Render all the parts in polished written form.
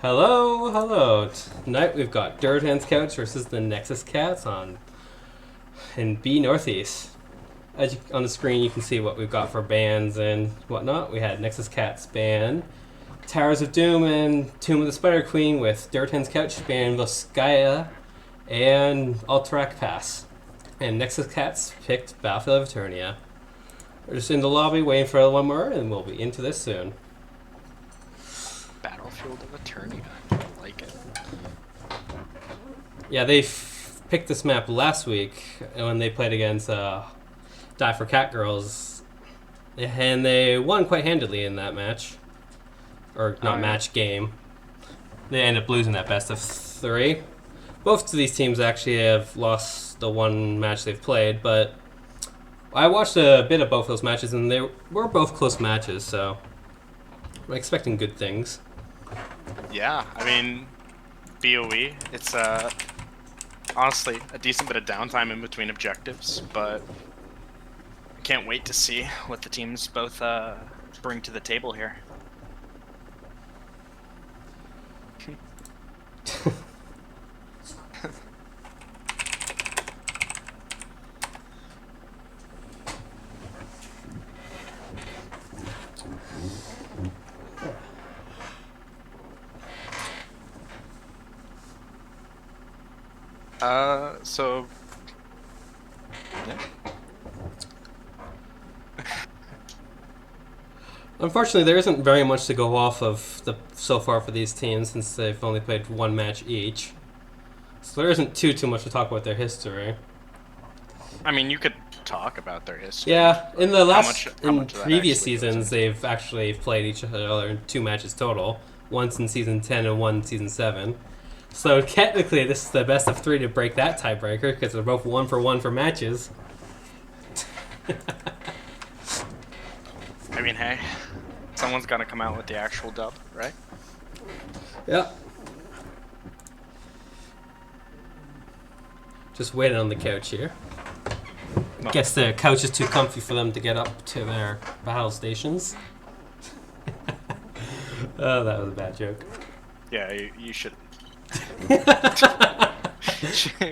Hello, hello. Tonight we've got Durotan's Couch versus the Nexus Cats in B Northeast. On the screen, you can see what we've got for bands and whatnot. We had Nexus Cats band, Towers of Doom and Tomb of the Spider Queen with Durotan's Couch band Voskaya and Alterac Pass. And Nexus Cats picked Battlefield of Eternia. We're just in the lobby waiting for one more, and we'll be into this soon. Battlefield of Eternia. I like it. Yeah, they picked this map last week when they played against Die for Cat Girls, and they won quite handily in that match. Or not match, game. They ended up losing that best of 3. Both of these teams actually have lost the one match they've played, but I watched a bit of both those matches, and they were both close matches, so I'm expecting good things. Yeah, I mean, BOE, it's honestly a decent bit of downtime in between objectives, but I can't wait to see what the teams both bring to the table here. So yeah. Unfortunately, there isn't very much to go off of so far for these teams since they've only played one match each. So there isn't too much to talk about their history. I mean, you could talk about their history. Yeah, in the how much previous seasons, they've actually played each other in 2 matches total. Once in season 10 and one in season 7. So technically, this is the best of 3 to break that tiebreaker because they're both 1-for-1 for matches. I mean, hey, someone's got to come out with the actual dub, right? Yeah. Just waiting on the couch here. No. Guess the couch is too comfy for them to get up to their battle stations. Oh, that was a bad joke. Yeah, you should.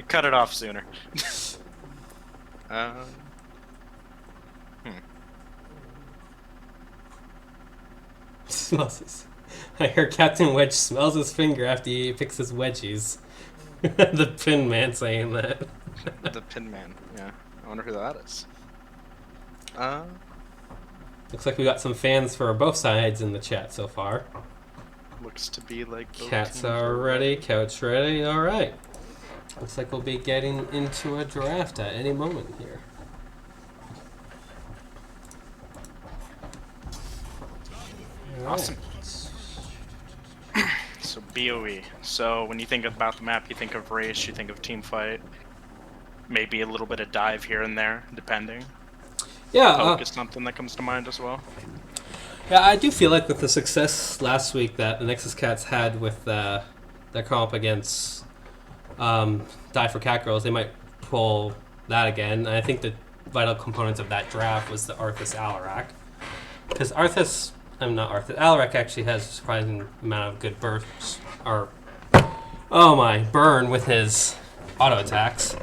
Cut it off sooner. Smells his. I heard Captain Wedge smells his finger after he picks his wedgies. The Pin Man saying that. The Pin Man, yeah. I wonder who that is. Looks like we got some fans for both sides in the chat so far. Looks to be like both Cats teams are ready, couch ready. All right. Looks like we'll be getting into a draft at any moment here. All awesome. Right. So BOE. So when you think about the map, you think of race, you think of team fight. Maybe a little bit of dive here and there, depending. Yeah. Poke is something that comes to mind as well. Yeah, I do feel like with the success last week that the Nexus Cats had with their comp against Die for Cat Girls, they might pull that again. And I think the vital components of that draft was the Arthas Alarak. Because Alarak actually has a surprising amount of good bursts. Burn with his auto attacks.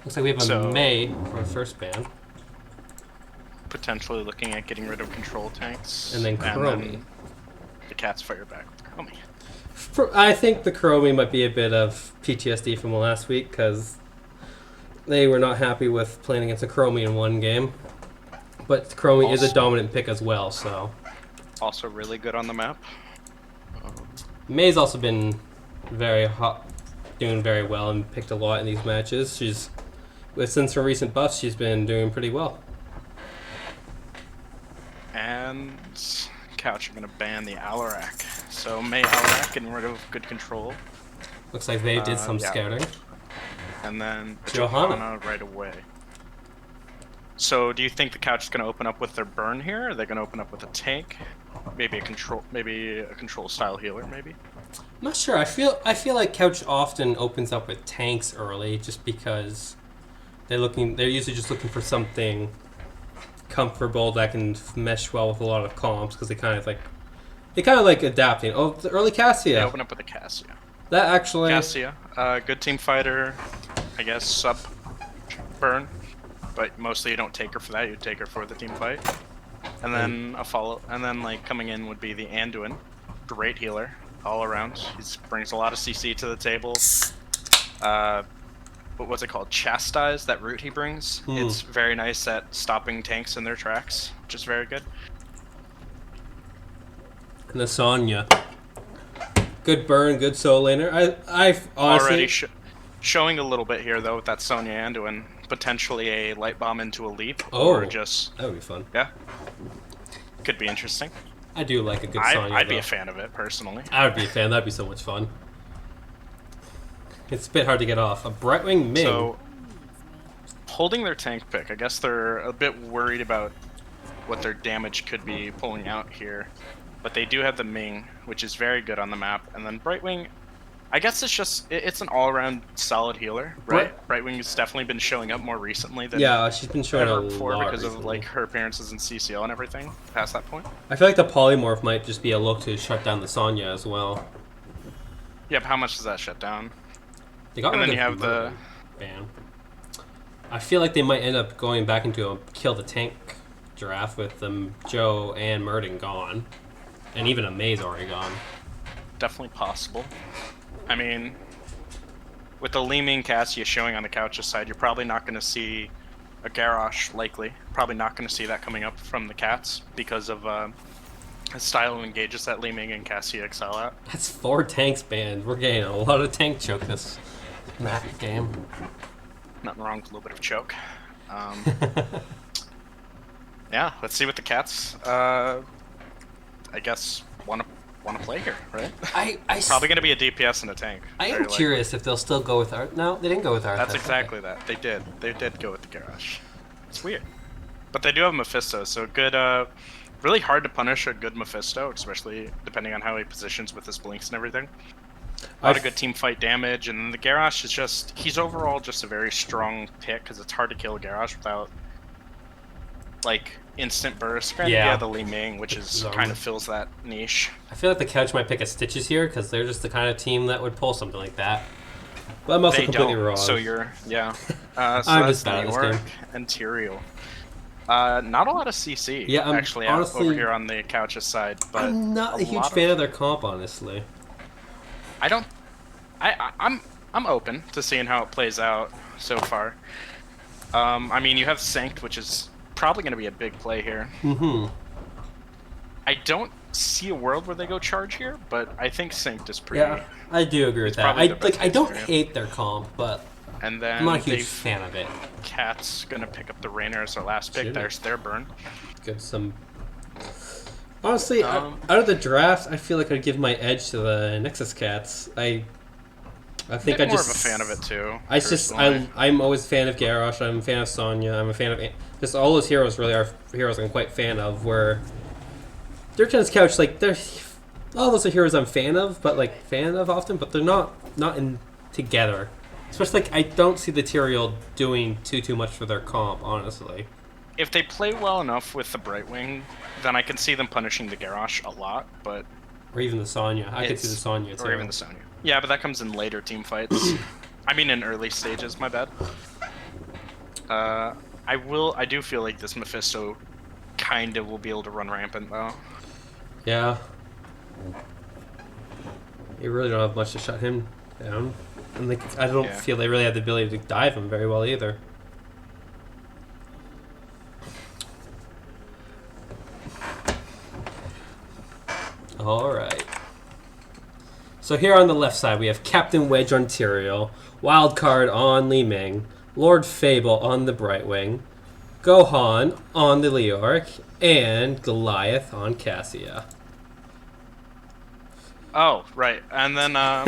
Looks like we have a May for the first ban. Potentially looking at getting rid of control tanks. And then Chromie. The Cats fire back with Chromie. I think the Chromie might be a bit of PTSD from last week because they were not happy with playing against a Chromie in one game. But Chromie is a dominant pick as well, so. Also really good on the map. May's also been very hot, doing very well and picked a lot in these matches. Since her recent buffs, she's been doing pretty well. And Couch are going to ban the Alarak. So May Alarak getting rid of good control. Looks like they did some scouting. And then Johanna right away. So do you think the Couch is going to open up with their burn here? Or are they going to open up with a tank? Maybe a control style healer, maybe? I'm not sure. I feel like Couch often opens up with tanks early just because they're usually just looking for something comfortable that can mesh well with a lot of comps because they kind of like They kind of like adapting. Oh, the early Cassia. They open up with a Cassia. That actually. Cassia, good team fighter, I guess, sub burn, but mostly you don't take her for that, you take her for the team fight. And then a follow, and then like coming in would be the Anduin, great healer all around. He brings a lot of CC to the table. What's it called? Chastise, that root he brings. It's very nice at stopping tanks in their tracks, which is very good. And the Sonya. Good burn, good soul laner. I've honestly... Already showing a little bit here, though, with that Sonya Anduin. Potentially a light bomb into a leap. Or just... That would be fun. Yeah. Could be interesting. I do like a good Sonya, I'd be a fan of it, personally. I would be a fan. That'd be so much fun. It's a bit hard to get off. A Brightwing Ming. So, holding their tank pick, I guess they're a bit worried about what their damage could be pulling out here. But they do have the Ming, which is very good on the map. And then Brightwing, I guess it's just, it's an all-around solid healer, right? Brightwing has definitely been showing up more recently than she's been showing up before because recently. of like her appearances in CCL and everything past that point. I feel like the Polymorph might just be a look to shut down the Sonya as well. Yep, how much does that shut down? They got and rid then you of have the... ban. I feel like they might end up going back into a kill the tank draft with them Joe and Murden gone. And even a Maze already gone. Definitely possible. I mean, with the Li Ming Cassia showing on the couch's side, you're probably not going to see a Garrosh, likely. Probably not going to see that coming up from the Cats because of the style of engages that Li Ming and Cassia excel at. That's 4 tanks banned. We're getting a lot of tank choke this map game. Nothing wrong with a little bit of choke. Yeah, let's see what the Cats, I guess, want to play here, right? Probably going to be a DPS and a tank. I am curious if they'll still go with Arth. No, they didn't go with Arth. That's exactly that. They did. They did go with the Garrosh. It's weird. But they do have Mephisto, so good, really hard to punish a good Mephisto, especially depending on how he positions with his blinks and everything. A lot of good team fight damage, and then the Garrosh is just, he's overall just a very strong pick, because it's hard to kill a Garrosh without, like, instant burst. Granted, yeah, the Li Ming, which is kind of fills that niche. I feel like the couch might pick a Stitches here, because they're just the kind of team that would pull something like that. But I'm also completely wrong. So you're, yeah. So that's New York and Tyrael. Not a lot of CC, actually, honestly, over here on the couch's side. But I'm not a huge fan of their comp, honestly. I'm open to seeing how it plays out so far. I mean, you have Sanct, which is probably going to be a big play here. I don't see a world where they go charge here, but I think Sanct is pretty... Yeah, I do agree with that. I don't hate their comp, but and then I'm not a huge fan of it. Cat's going to pick up the Rainer as their last pick. There's their burn. Good, some... Honestly, out of the draft, I feel like I'd give my edge to the Nexus Cats. I think I'm more of a fan of it too. I'm always a fan of Garrosh. I'm a fan of Sonya. I'm a fan of just all those heroes. Really, are heroes I'm quite fan of. Where Durotan's couch, like all those are heroes I'm fan of, but like fan of often, but they're not in together. Especially like I don't see the Tyrael doing too much for their comp, honestly. If they play well enough with the Brightwing, then I can see them punishing the Garrosh a lot, but... Or even the Sonya. I could see the Sonya, too. Or even the Sonya. Yeah, but that comes in later team fights. I mean in early stages, my bad. I do feel like this Mephisto kind of will be able to run rampant, though. Yeah. You really don't have much to shut him down. And I don't feel they really have the ability to dive him very well, either. Alright. So here on the left side, we have Captain Wedge on Tyrael, Wildcard on Li Ming, Lord Fable on the Brightwing, Gohan on the Leoric, and Goliath on Cassia. Oh, right. And then on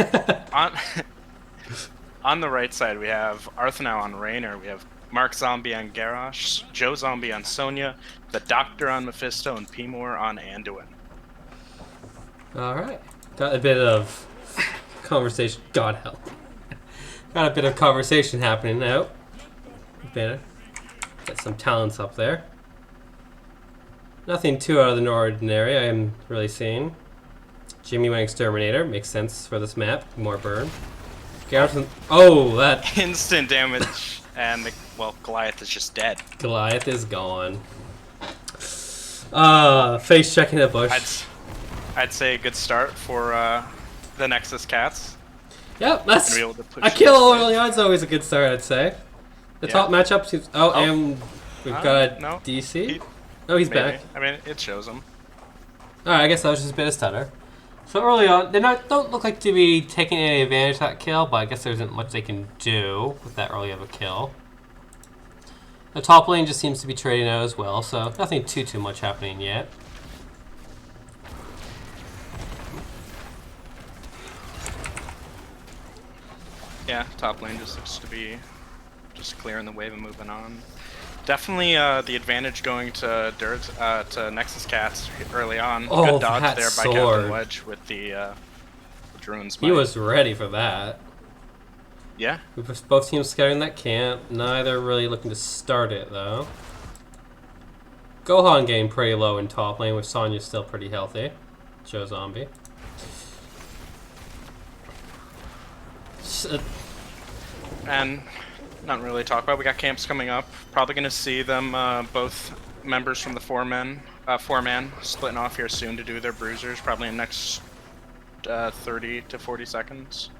the right side, we have Arthanau on Raynor, we have Mark Zombie on Garrosh, Joe Zombie on Sonya, the Doctor on Mephisto, and P-More on Anduin. Alright. Got a bit of conversation. God help. Got a bit of conversation happening now. Better. Got some talents up there. Nothing too out of the ordinary, I am really seeing. Jimmy went Exterminator. Makes sense for this map. More burn. Garrison. Oh, that Instant damage, and well, Goliath is just dead. Goliath is gone. Face checking the bush. I'd say a good start for the Nexus Cats. Yep, that's Be able to push a kill this early on is always a good start, I'd say. The Yeah. top matchup seems. Oh, and we've got a no. DC. Oh, he's Maybe. back. I mean, it shows him. Alright, I guess that was just a bit of stutter. So early on, they don't look like to be taking any advantage of that kill, but I guess there isn't much they can do with that early of a kill. The top lane just seems to be trading out as well, so nothing too much happening yet. Yeah, top lane just looks to be just clearing the wave and moving on. Definitely the advantage going to to Nexus Cats early on. Oh, Good dodge that there by sword. Captain Wedge with the Druin's He Might. was ready for that. Yeah, Both teams scouting that camp. Neither really looking to start it, though. Gohan getting pretty low in top lane, with Sonya's still pretty healthy. Joe Zombie. and not really talk about. We got camps coming up. Probably gonna see them both members from the four-man splitting off here soon to do their bruisers. Probably in the next 30 to 40 seconds.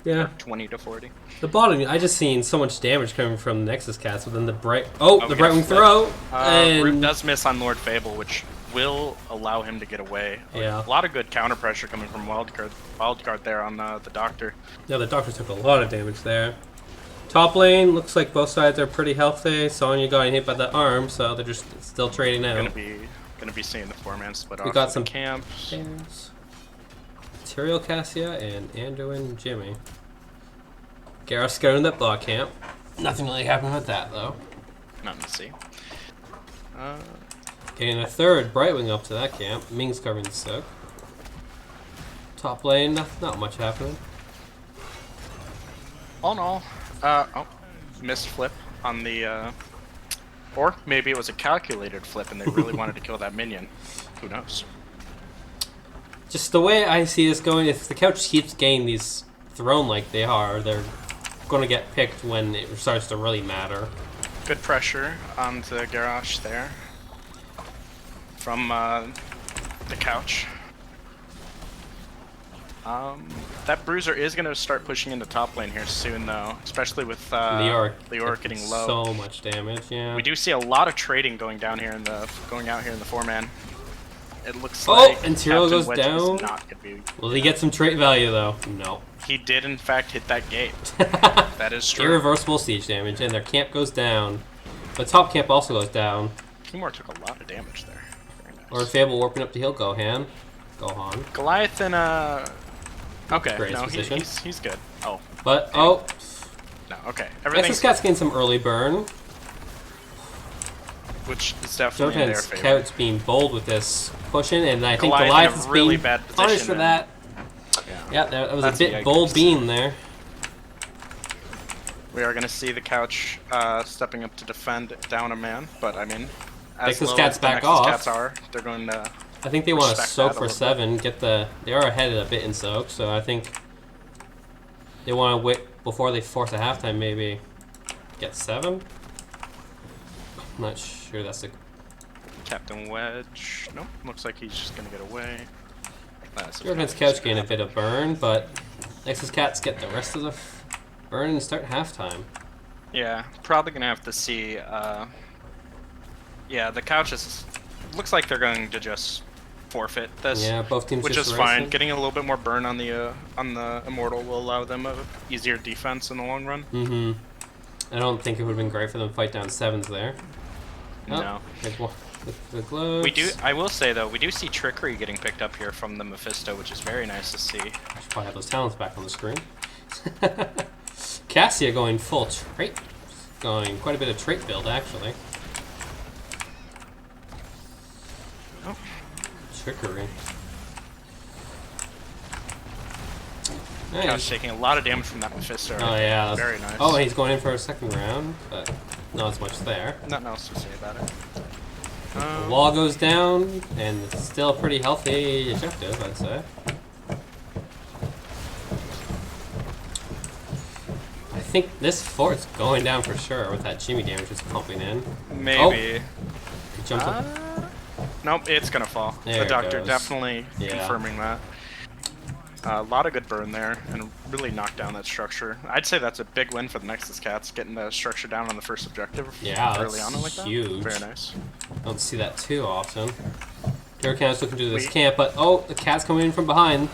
Yeah. 20 to 40. The bottom, I just seen so much damage coming from the Nexus Cats, but then the bright... Oh, the we got Brightwing a flip. throw! Root And... does miss on Lord Fable, which will allow him to get away. Yeah. A lot of good counter pressure coming from Wildcard there on the Doctor. Yeah, the Doctor took a lot of damage there. Top lane, looks like both sides are pretty healthy. Sonya got hit by the arm, so they're just still trading out. Gonna be seeing the four-man split off. We got with some the camps. pairs. Tyrael Cassia and Anduin Jimmy. Gareth scouting that bot camp. Nothing really happened with that, though. Nothing to see. Getting a third Brightwing up to that camp. Ming's covering the soak. Top lane, not much happening. All in all, missed flip on the, or maybe it was a calculated flip and they really wanted to kill that minion. Who knows? Just the way I see this going, if the couch keeps getting these thrown like they are, they're going to get picked when it starts to really matter. Good pressure on the Garrosh there from the couch. That Bruiser is going to start pushing into top lane here soon, though, especially with Leoric getting low. So much damage, yeah. We do see a lot of trading going out here in the four-man. It looks Oh, like and Tyrael Captain goes Wedge is down. not gonna be. Will he get some trait value, though? No. He did, in fact, hit that gate. That is true. Irreversible siege damage, and their camp goes down. The top camp also goes down. Timur took a lot of damage there. Very nice. Lord Fable warping up the hill. Gohan. Goliath and okay, Great no, position. he's good. Oh, But, no, okay. Everything's Nexus Cat's getting some early burn. which is definitely in their Durotan's favor. Couch being bold with this pushing, and I think Goliath in Goliath a is really being bad punished position for and- that. Yeah. Yeah, that was That's a bit bold yikes. being there. We are going to see the couch stepping up to defend down a man, but I mean, as Nexus low Cats as the back Nexus off. Cats are, they're going to. I think they want to Respect soak that a for little 7. Get the. They are ahead a bit in soak, so I think they want to wait before they force a halftime. Maybe get 7. I'm not sure that's the. Captain Wedge. Nope, looks like he's just going to get away. Durotan's Couch getting a bit of burn, but Nexus Cats get the rest of the burn and start halftime. Yeah, probably going to have to see. Yeah, the couch looks like they're going to just forfeit this. Yeah, both teams Which just is fine. racing. Getting a little bit more burn on the Immortal will allow them a easier defense in the long run. Mm-hmm. I don't think it would have been great for them to fight down 7s there. No. The gloves. We do. I will say though, we do see trickery getting picked up here from the Mephisto, which is very nice to see. I should probably have those talents back on the screen. Cassia going full trait. Going quite a bit of trait build, actually. Oh. Trickery. Couch Nice. taking a lot of damage from that Mephisto. Oh yeah. Very nice. Oh, he's going in for a second round, but not as much there. Nothing else to say about it. The wall goes down, and it's still a pretty healthy objective, I'd say. think this fort's going down for sure with that Jimmy damage just pumping in. Maybe. He jumps up. Nope, it's gonna fall. There The it doctor goes. definitely Yeah. confirming that. A lot of good burn there, and really knocked down that structure. I'd say that's a big win for the Nexus Cats, getting the structure down on the first objective early on like that. Huge. Very nice. Don't see that too often. Durotan's looking to this We- camp, but oh, the cat's coming in from behind.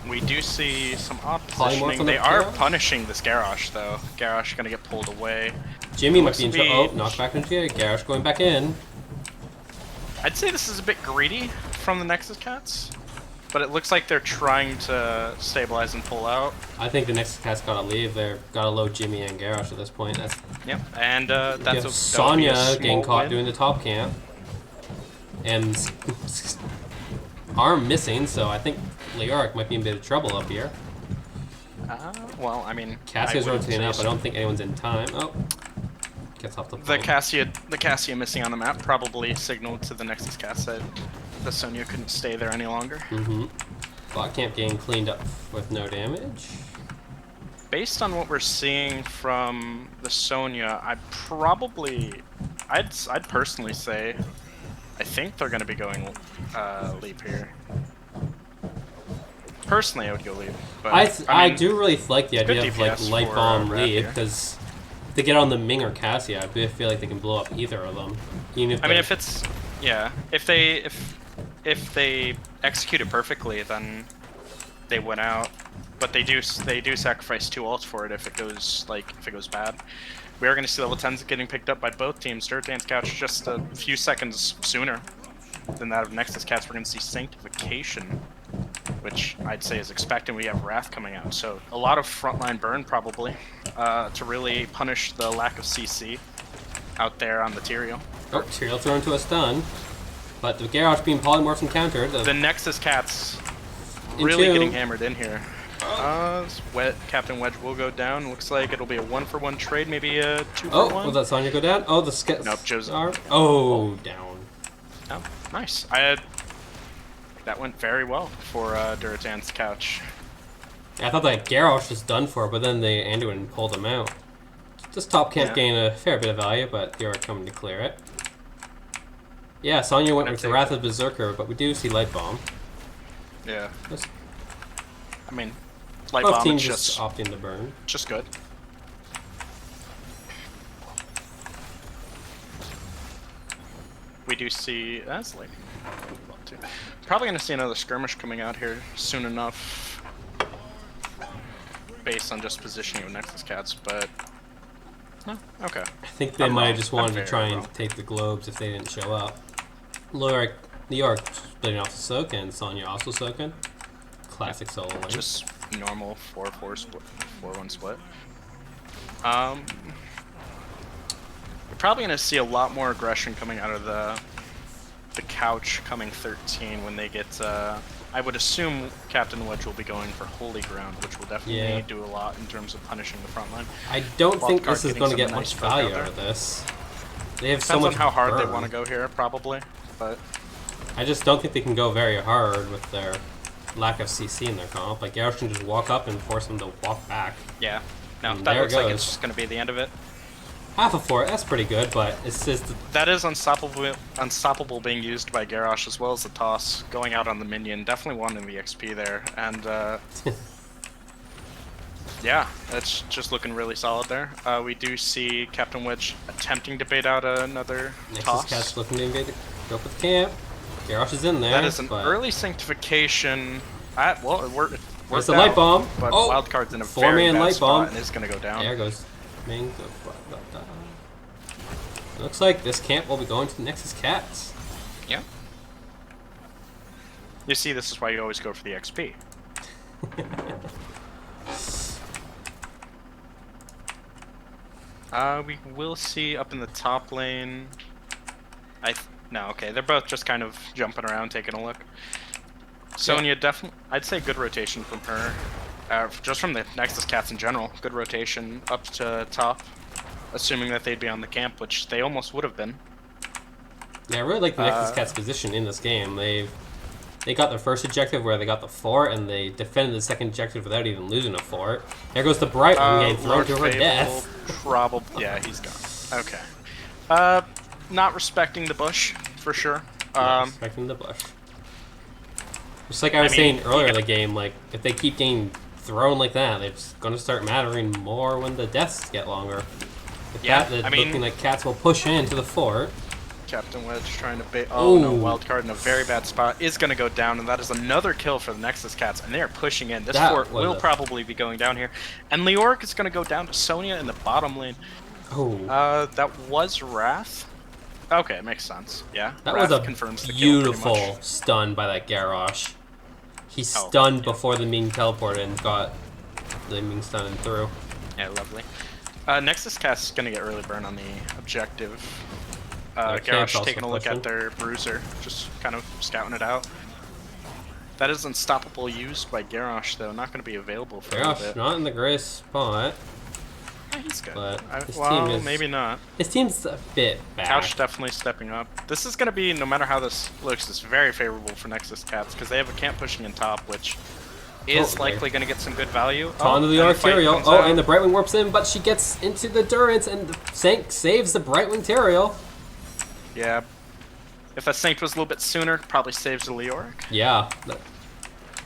We do see some Polymorph oppositioning. on They the are Garrosh? punishing this Garrosh, though. Garrosh gonna get pulled away. Jimmy might Looks be in to trouble. be- Oh, knocked back into the Garrosh going back in. I'd say this is a bit greedy from the Nexus Cats, but it looks like they're trying to stabilize and pull out. I think the Nexus Cat's gotta leave. They've gotta load Jimmy and Garrosh at this point. That's Yep, and that's you have that would be a Sonya getting small caught win. doing the top camp. And arm missing, so I think Leoric might be in a bit of trouble up here. Well, I mean, Cassia's I wouldn't rotating say up. I so. don't think anyone's in time. Oh, gets off the The point. Cassia missing on the map probably signaled to the Nexus Cats that the Sonya couldn't stay there any longer. Bot camp getting cleaned up with no damage. Based on what we're seeing from the Sonya, I'd personally say, I think they're going to be going leap here. Personally, I would go leap. But I mean, do really like the idea good of like DPS light for, bomb Rat lead here. because if they get on the Ming or Cassia, I feel like they can blow up either of them. Even if I mean, they're- if it's if they execute it perfectly, then they win out. But they do sacrifice 2 ults for it if it goes bad. We are going to see level 10s getting picked up by both teams. Durotan's Couch just a few seconds sooner than that of Nexus Cats. We're going to see Sanctification, which I'd say is expected. We have Wrath coming out, so a lot of frontline burn probably to really punish the lack of CC out there on the Tyrael. oh, Tyrael thrown to a stun, but the Garrosh being polymorphed and countered. The Nexus Cats In really two. getting hammered in here. Captain Wedge will go down. Looks like it'll be a 1-for-1 trade, maybe a 2-for-1. Oh, will that Sonya go down? Oh, the skits. Nope, Joe's are. Oh, down. Oh, nice. That went very well for Durotan's Couch. I thought that Garrosh was done for, but then the Anduin pulled him out. This top camp Yeah. gained a fair bit of value, but they are coming to clear it. Yeah, Sonya went with the take Wrath of Berserker, but we do see Light Bomb. Yeah. This- I mean, Light Both Bomb teams is just opting to burn. just good. We do see that's lightning. Probably gonna see another skirmish coming out here soon enough, based on just positioning of Nexus Cats. But no, okay. I think they I'm might wrong. have just I'm wanted to very try and wrong. take the globes if they didn't show up. New York splitting off the soak, and Sonya also soaking. Classic solo lane. Just normal 4-4 split, 4-1 split. We're probably gonna see a lot more aggression coming out of the Couch coming 13 when they get. I would assume Captain Wedge will be going for Holy Ground, which will definitely do a lot in terms of punishing the front line. I don't think Wildcard this is getting going to some get nice much poke value out out of this. They have so Depends much on how hard they burn. want to go here, probably. But I just don't think they can go very hard with their lack of CC in their comp. Like Garrosh can just walk up and force them to walk back. yeah, no, And that there it looks like goes. it's just gonna be the end of it. Half a fort, that's pretty good, but it's just That is unstoppable being used by Garrosh as well as the toss, going out on the minion, definitely wanting the XP there, and yeah, that's just looking really solid there. We do see Captain Wedge attempting to bait out another Nexus toss. Cat's looking to invade the go for the camp. Garrosh is in there. That is an but early sanctification. Well, it worked There's a light out, bomb. but Oh, Wildcard's in a four-man very bad light spot bomb. and is going to go down. There goes Ming. Looks like this camp will be going to the Nexus Cats. Yeah. You see, this is why you always go for the XP. We will see up in the top lane. No, okay, they're both just kind of jumping around, taking a look. Sonya, definitely, I'd say good rotation from her. Just from the Nexus Cats in general, good rotation up to top, assuming that they'd be on the camp, which they almost would have been. Yeah, I really like the Nexus Cat's position in this game. They've They got their first objective where they got the fort, and they defended the second objective without even losing a fort. There goes the Brightwing getting thrown Lord to her Fable, death. Probably, yeah, he's gone. Okay. Not respecting the bush for sure. Respecting the bush. Just like I was saying earlier in the game, like if they keep getting thrown like that, it's going to start mattering more when the deaths get longer. Looking like cats will push into the fort. Captain Wedge trying to bait. Oh no, wild card in a very bad spot is going to go down, and that is another kill for the Nexus Cats, and they are pushing in. This fort will probably be going down here, and Leoric is going to go down to Sonya in the bottom lane. Oh. That was Wrath. Okay, it makes sense. Yeah. That Wrath was a confirms the beautiful kill stun by that Garrosh. He stunned before the Ming teleported and got the Ming stun and through. Yeah, lovely. Nexus Cats is going to get early burn on the objective. Garrosh taking a look at their bruiser, just kind of scouting it out. That is unstoppable use by Garrosh, though. Not going to be available for a little bit. Not in the greatest spot. Yeah, he's good. But well, maybe not. His team's a bit bad. Couch definitely stepping up. This is going to be, no matter how this looks, it's very favorable for Nexus Cats, because they have a camp pushing in top, which is likely going to get some good value. Onto the Arterial. Oh, and the Brightwing warps in, but she gets into the Durance, and the Sank saves the Brightwing Teriel. Yeah. If that Saint was a little bit sooner, probably saves the Leoric. Yeah.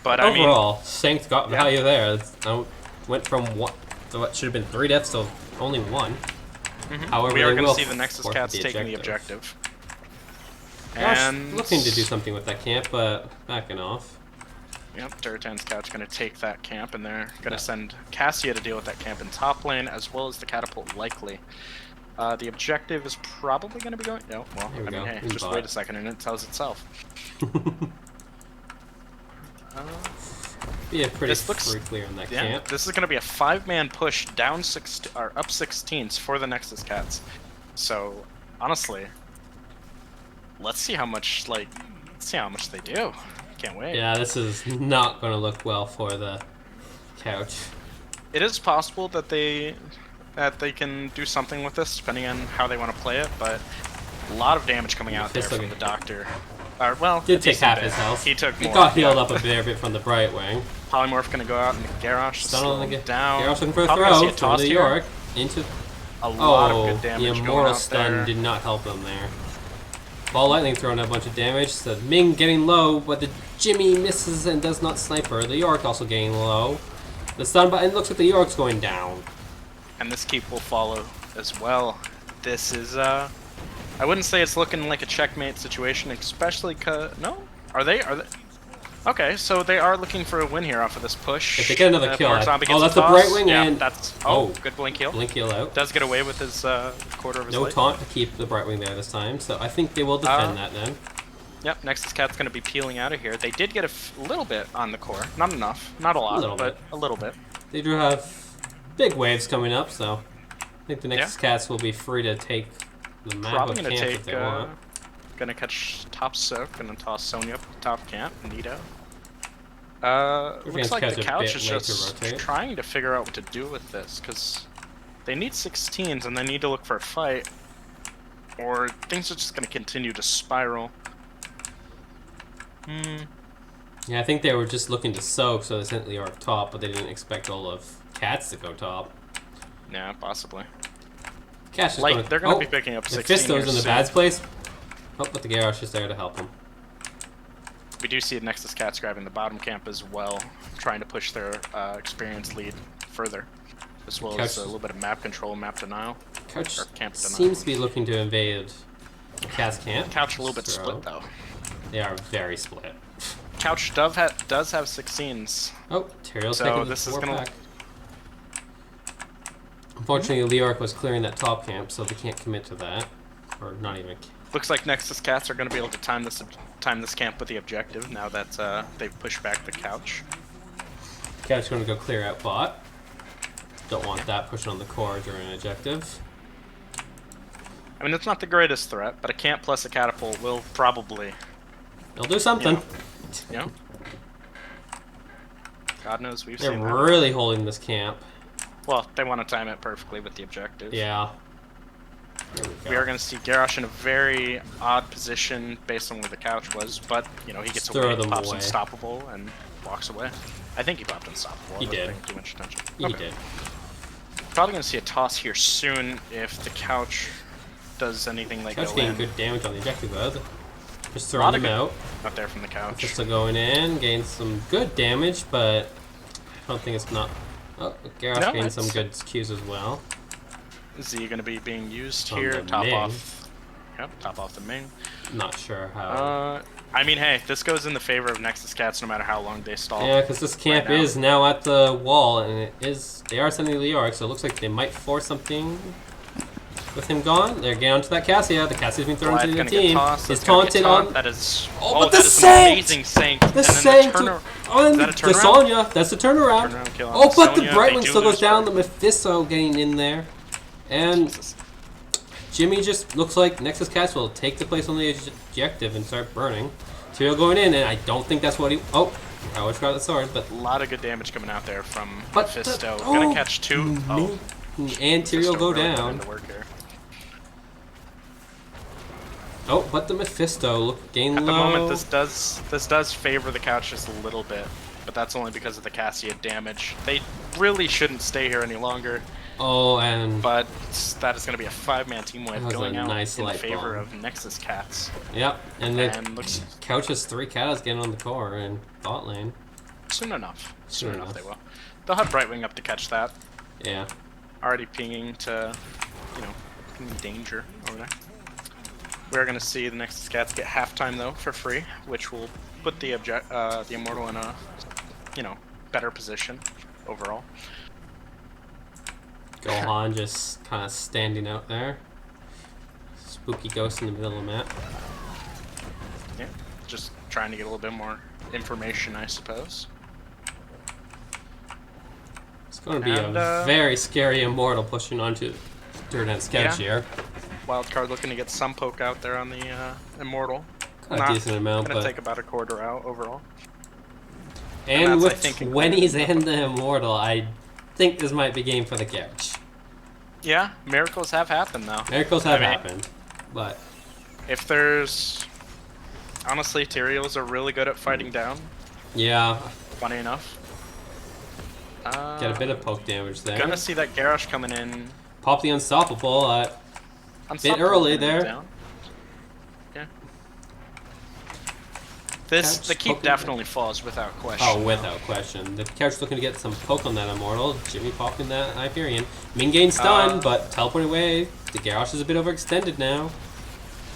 But overall, Saint got value there. Went from what should have been 3 deaths to only 1. However, we are going to see the Nexus Cats taking the objective. And looking to do something with that camp, but backing off. Yep, Durotan's Couch going to take that camp, and they're going to send Cassia to deal with that camp in top lane, as well as the catapult, likely. The objective is probably going to be going... No, well, I mean, hey, just wait a second and it tells itself. Yeah, pretty clear on that camp. This is going to be a 5-man push down up 16s for the Nexus Cats. So, honestly, let's see how much they do. Can't wait. Yeah, this is not going to look well for the Couch. It is possible that they can do something with this, depending on how they want to play it, but a lot of damage coming out there from the Doctor. Did take half his health. He took more. He got healed up a fair bit from the Brightwing. Polymorph gonna go out and Garrosh Stun on the down. Garrosh looking for a throw from the York into... A lot of good damage the Immortal Stun did not help him there. Ball Lightning throwing a bunch of damage. The Ming getting low, but the Jimmy misses and does not snipe her. The York also getting low. The stun button looks like the York's going down. And this keep will follow as well. This is, I wouldn't say it's looking like a checkmate situation, especially because... No? Are they? Okay, so they are looking for a win here off of this push. If they get another kill... that's the Brightwing and... that's... good blink heal. Blink heal out. Does get away with his quarter of his life. No taunt to keep the Brightwing there this time, so I think they will defend that then. Yep, Nexus Cat's going to be peeling out of here. They did get a little bit on the core. Not enough. Not a lot, but a little bit. They do have big waves coming up, so I think the Nexus Cats will be free to take the map of camp if they want. Gonna catch top Soak, gonna toss Sonya up top camp, Nito. Looks like the Couch is just trying to figure out what to do with this, because they need 16s and they need to look for a fight, or things are just gonna continue to spiral. Yeah, I think they were just looking to soak, so they sent the Orc top, but they didn't expect all of Cats to go top. Yeah, possibly. Cats just they're gonna be picking up 16. Fisto's in the bad place. Oh, but the Garrosh is there to help him. We do see Nexus Cats grabbing the bottom camp as well, trying to push their experience lead further, as well as a little bit of map control, map denial. Couch seems to be looking to invade Cat's camp. Couch a little bit split though. They are very split. Couch does have 16s. Oh, Teriel's taking this the is gonna... back. Unfortunately, Leoric was clearing that top camp, so they can't commit to that. Or not even... Looks like Nexus Cats are going to be able to time this camp with the objective now that they've pushed back the Couch. Couch going to go clear out bot. Don't want that pushing on the core during an objective. I mean, it's not the greatest threat, but a camp plus a catapult will probably... They'll do something. You know? God knows we've They're seen that. really holding this camp. Well, they want to time it perfectly with the objective. Yeah. We are going to see Garrosh in a very odd position based on where the couch was, but, you know, he gets Throw away, them pops away. Unstoppable, and walks away. I think he popped Unstoppable. He I wasn't did. paying too much attention. He Okay. did. Probably going to see a toss here soon if the couch does anything like Couch go getting in. good damage on the objective though. Just A lot throwing of them good- out. Not there from the couch. Just going in, gains some good damage, but I don't think it's not. Oh, Garrosh No, gained some it's- good Qs as well. Is he going to be being used On here? the Top Ming. off. Yep, top off the Ming. Not sure how. I mean, hey, this goes in the favor of Nexus Cats no matter how long they stall. Yeah, because this camp right now. is now at the wall, and it is. They are sending Leoric, so it looks like they might force something. With him gone, they're getting onto that Cassia. The Cassia's been thrown Goliath into the gonna get team. tossed, He's that's gonna get taunted taunt. on. That is. Oh, Oh, but that the is an Saint! amazing Saint. The And then Saint turner- on Is that a the turnaround? Sonya. That's the turnaround. Turnaround kill on Oh, but the Sonya. Brightwing They do still goes lose down. The Brightwing. Mephisto getting in there, and Jesus. Jimmy just looks like Nexus Cats will take the place on the objective and start burning. Tyrael going in, and I don't think that's what he. Oh, I always forgot the sword, but A lot of good damage coming out there from But Mephisto. the- Gonna oh, catch two. Oh, and Tyrael Mephisto go really put down. into work here. Oh, but the Mephisto look gain At low. the moment, this does favor the couch just a little bit, but that's only because of the Cassia damage. They really shouldn't stay here any longer, Oh, and but that is going to be a 5-man team That wave was going a out nice in light favor bomb. of Nexus Cats. yep, and the And looks couch has 3 Katas getting on the core in bot lane. soon enough. Soon Soon enough enough. they will. They'll have Brightwing up to catch that. Yeah. Already pinging to, you know, in danger over there. We're gonna see the Nexus Cats get halftime though for free, which will put the Immortal in a, you know, better position overall. Gohan just kind of standing out there. Spooky ghost in the middle of the map. Yeah, just trying to get a little bit more information, I suppose. It's going to be And, a very scary Immortal pushing onto Durotan's couch Yeah. here. Wildcard looking to get some poke out there on the Immortal. Got a decent amount, Gonna but take about a quarter out overall. and that's, I with think, 20s and the Immortal, I think this might be game for the couch. Yeah, miracles have happened though. Miracles have I mean- happened, but If there's... Honestly, Tyraels are really good at fighting down, yeah, funny enough. get a bit of poke damage there. Gonna see that Garrosh coming in. Pop the Unstoppable. Unstoppable early gonna move there. down. Yeah. This Couch the keep poking definitely falls without question. Oh, without question. The couch looking to get some poke on that Immortal. Jimmy popping that Hyperion. Ming gain stun, but teleporting away. The Garrosh is a bit overextended now.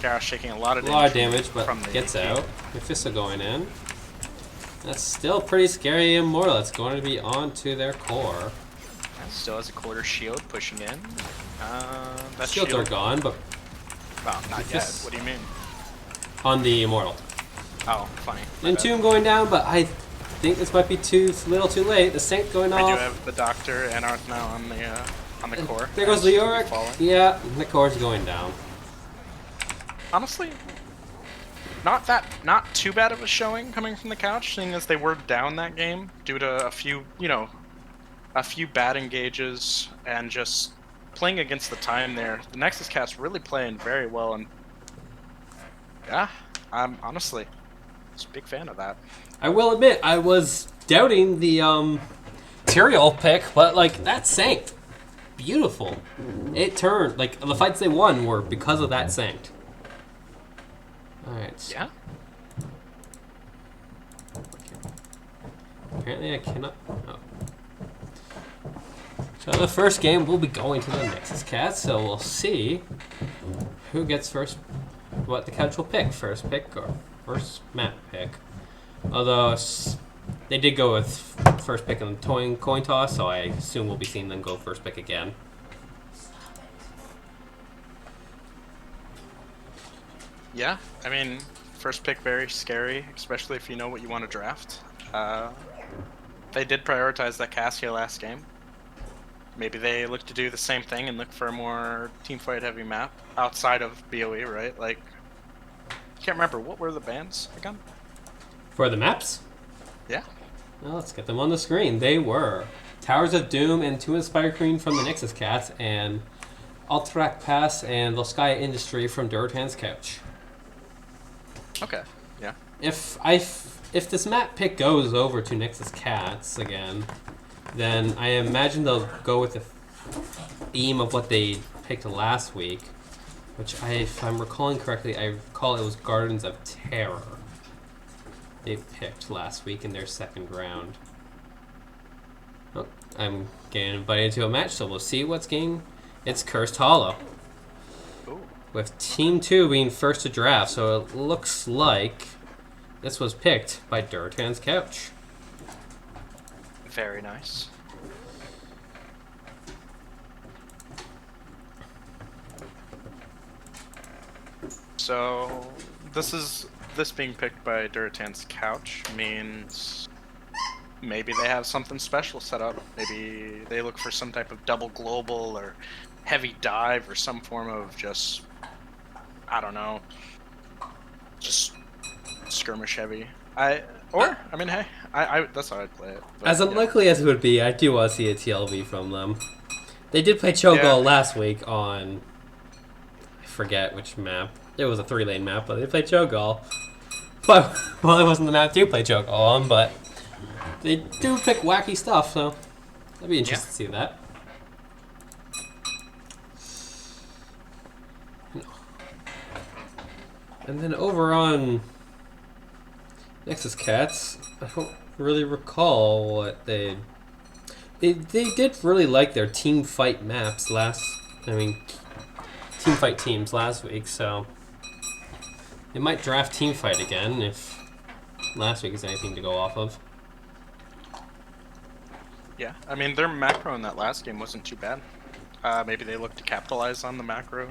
Garrosh shaking a lot of A damage. lot of damage, but from the gets AP. out. Mephisto going in. That's still pretty scary Immortal. It's going to be onto their core. Still has a quarter shield pushing in. That Shields shield. are gone, but Well, not yet. Just- What do you mean? on the Immortal. Oh, funny. My bad. Entomb going down, but I think this might be too little too late. The Saint going I do off. have the Doctor and Arth now on the core. There goes As he's Leoric. falling. Yeah, the core's going down. Honestly, not too bad of a showing coming from the couch, seeing as they were down that game due to a few bad engages and just playing against the time there. The Nexus Cats really playing very well, and yeah, I'm honestly just a big fan of that. I will admit, I was doubting the Tyrael pick, but like that Saint, beautiful. It turned like the fights they won were because of that Saint. All right. Yeah. Apparently, I cannot. Oh. So the first game will be going to the Nexus Cats, so we'll see who gets first. What the couch will pick, first pick or first map pick. Although they did go with first pick in the coin toss, so I assume we'll be seeing them go first pick again. Yeah, I mean, first pick very scary, especially if you know what you want to draft. They did prioritize that Cassia last game. Maybe they look to do the same thing and look for a more teamfight heavy map outside of BOE, right? Like, can't remember, what were the bans again? For the maps? Yeah. Well, let's get them on the screen. They were Towers of Doom and 2 Inspired Queen from the Nexus Cats, and Alterac Pass and Volskaya Industry from Durotan's Couch. Okay. Yeah. If this map pick goes over to Nexus Cats again, then I imagine they'll go with the theme of what they picked last week, which if I'm recalling correctly, I recall it was Gardens of Terror. They picked last week in their second round. Oh, I'm getting invited to a match, so we'll see what's getting. It's Cursed Hollow. Ooh. With Team 2 being first to draft, so it looks like this was picked by Durotan's Couch. Very nice. So this being picked by Durotan's Couch means maybe they have something special set up. Maybe they look for some type of double global or heavy dive or some form of just, I don't know, just skirmish heavy. I mean, hey, I that's how I'd play it. But, As unlikely as it would be, I do want to see a TLV from them. They did play Cho'Gall last week on, I forget which map. It was a 3-lane map, but they played Cho'Gall. But, well, it wasn't the map to play Cho'Gall on, but they do pick wacky stuff, so I'd be interested to see that. And then over on Nexus Cats, I don't really recall what they did really like their team fight maps team fight teams last week, so they might draft team fight again if last week is anything to go off of. Yeah, I mean, their macro in that last game wasn't too bad. Maybe they look to capitalize on the macro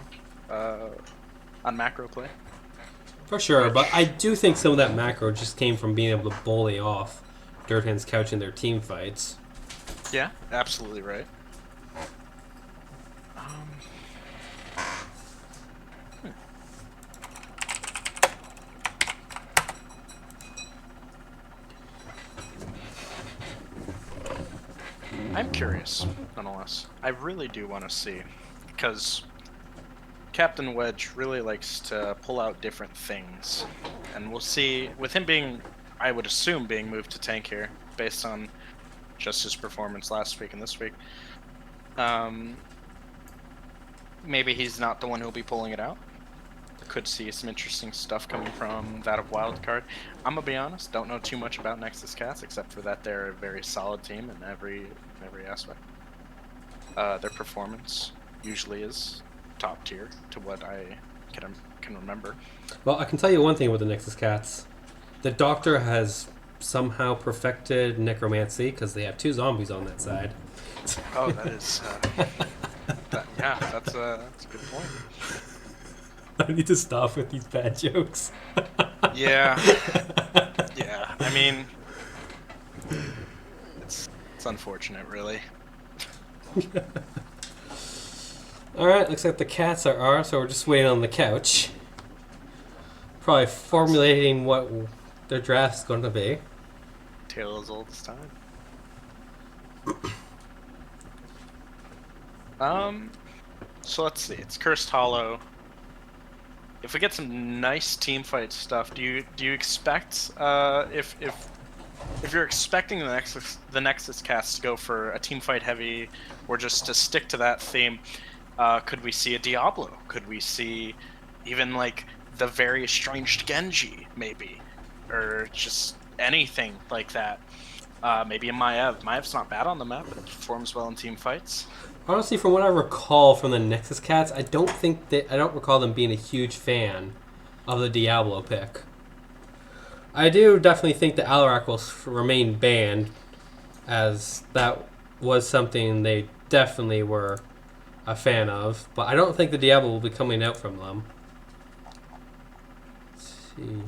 play. For sure, but I do think some of that macro just came from being able to bully off Durotan's Couch in their team fights. Yeah, absolutely right. I'm curious, nonetheless. I really do want to see, because Captain Wedge really likes to pull out different things, and we'll see, with him being, I would assume, being moved to tank here, based on just his performance last week and this week. Maybe he's not the one who'll be pulling it out. Could see some interesting stuff coming from that of Wildcard. I'm gonna be honest, don't know too much about Nexus Cats, except for that they're a very solid team in every aspect. Their performance usually is top tier to what I can remember. Well, I can tell you one thing with the Nexus Cats. The Doctor has somehow perfected necromancy because they have 2 zombies on that side. Oh, that is... that's a good point. I need to stop with these bad jokes. Yeah. Yeah, I mean... It's unfortunate, really. Alright, looks like the cats are ours, so we're just waiting on the couch. Probably formulating what their draft's going to be. Tale as old as time. So let's see. It's Cursed Hollow. If we get some nice team fight stuff, do you expect if you're expecting the Nexus cast to go for a team fight heavy, or just to stick to that theme, could we see a Diablo? Could we see even like the very estranged Genji, maybe, or just anything like that? Maybe a Maiev. Maev's not bad on the map, but it performs well in team fights. Honestly, from what I recall from the Nexus Cats, I don't recall them being a huge fan of the Diablo pick. I do definitely think the Alarak will remain banned, as that was something they definitely were a fan of, but I don't think the Diablo will be coming out from them. Let's see.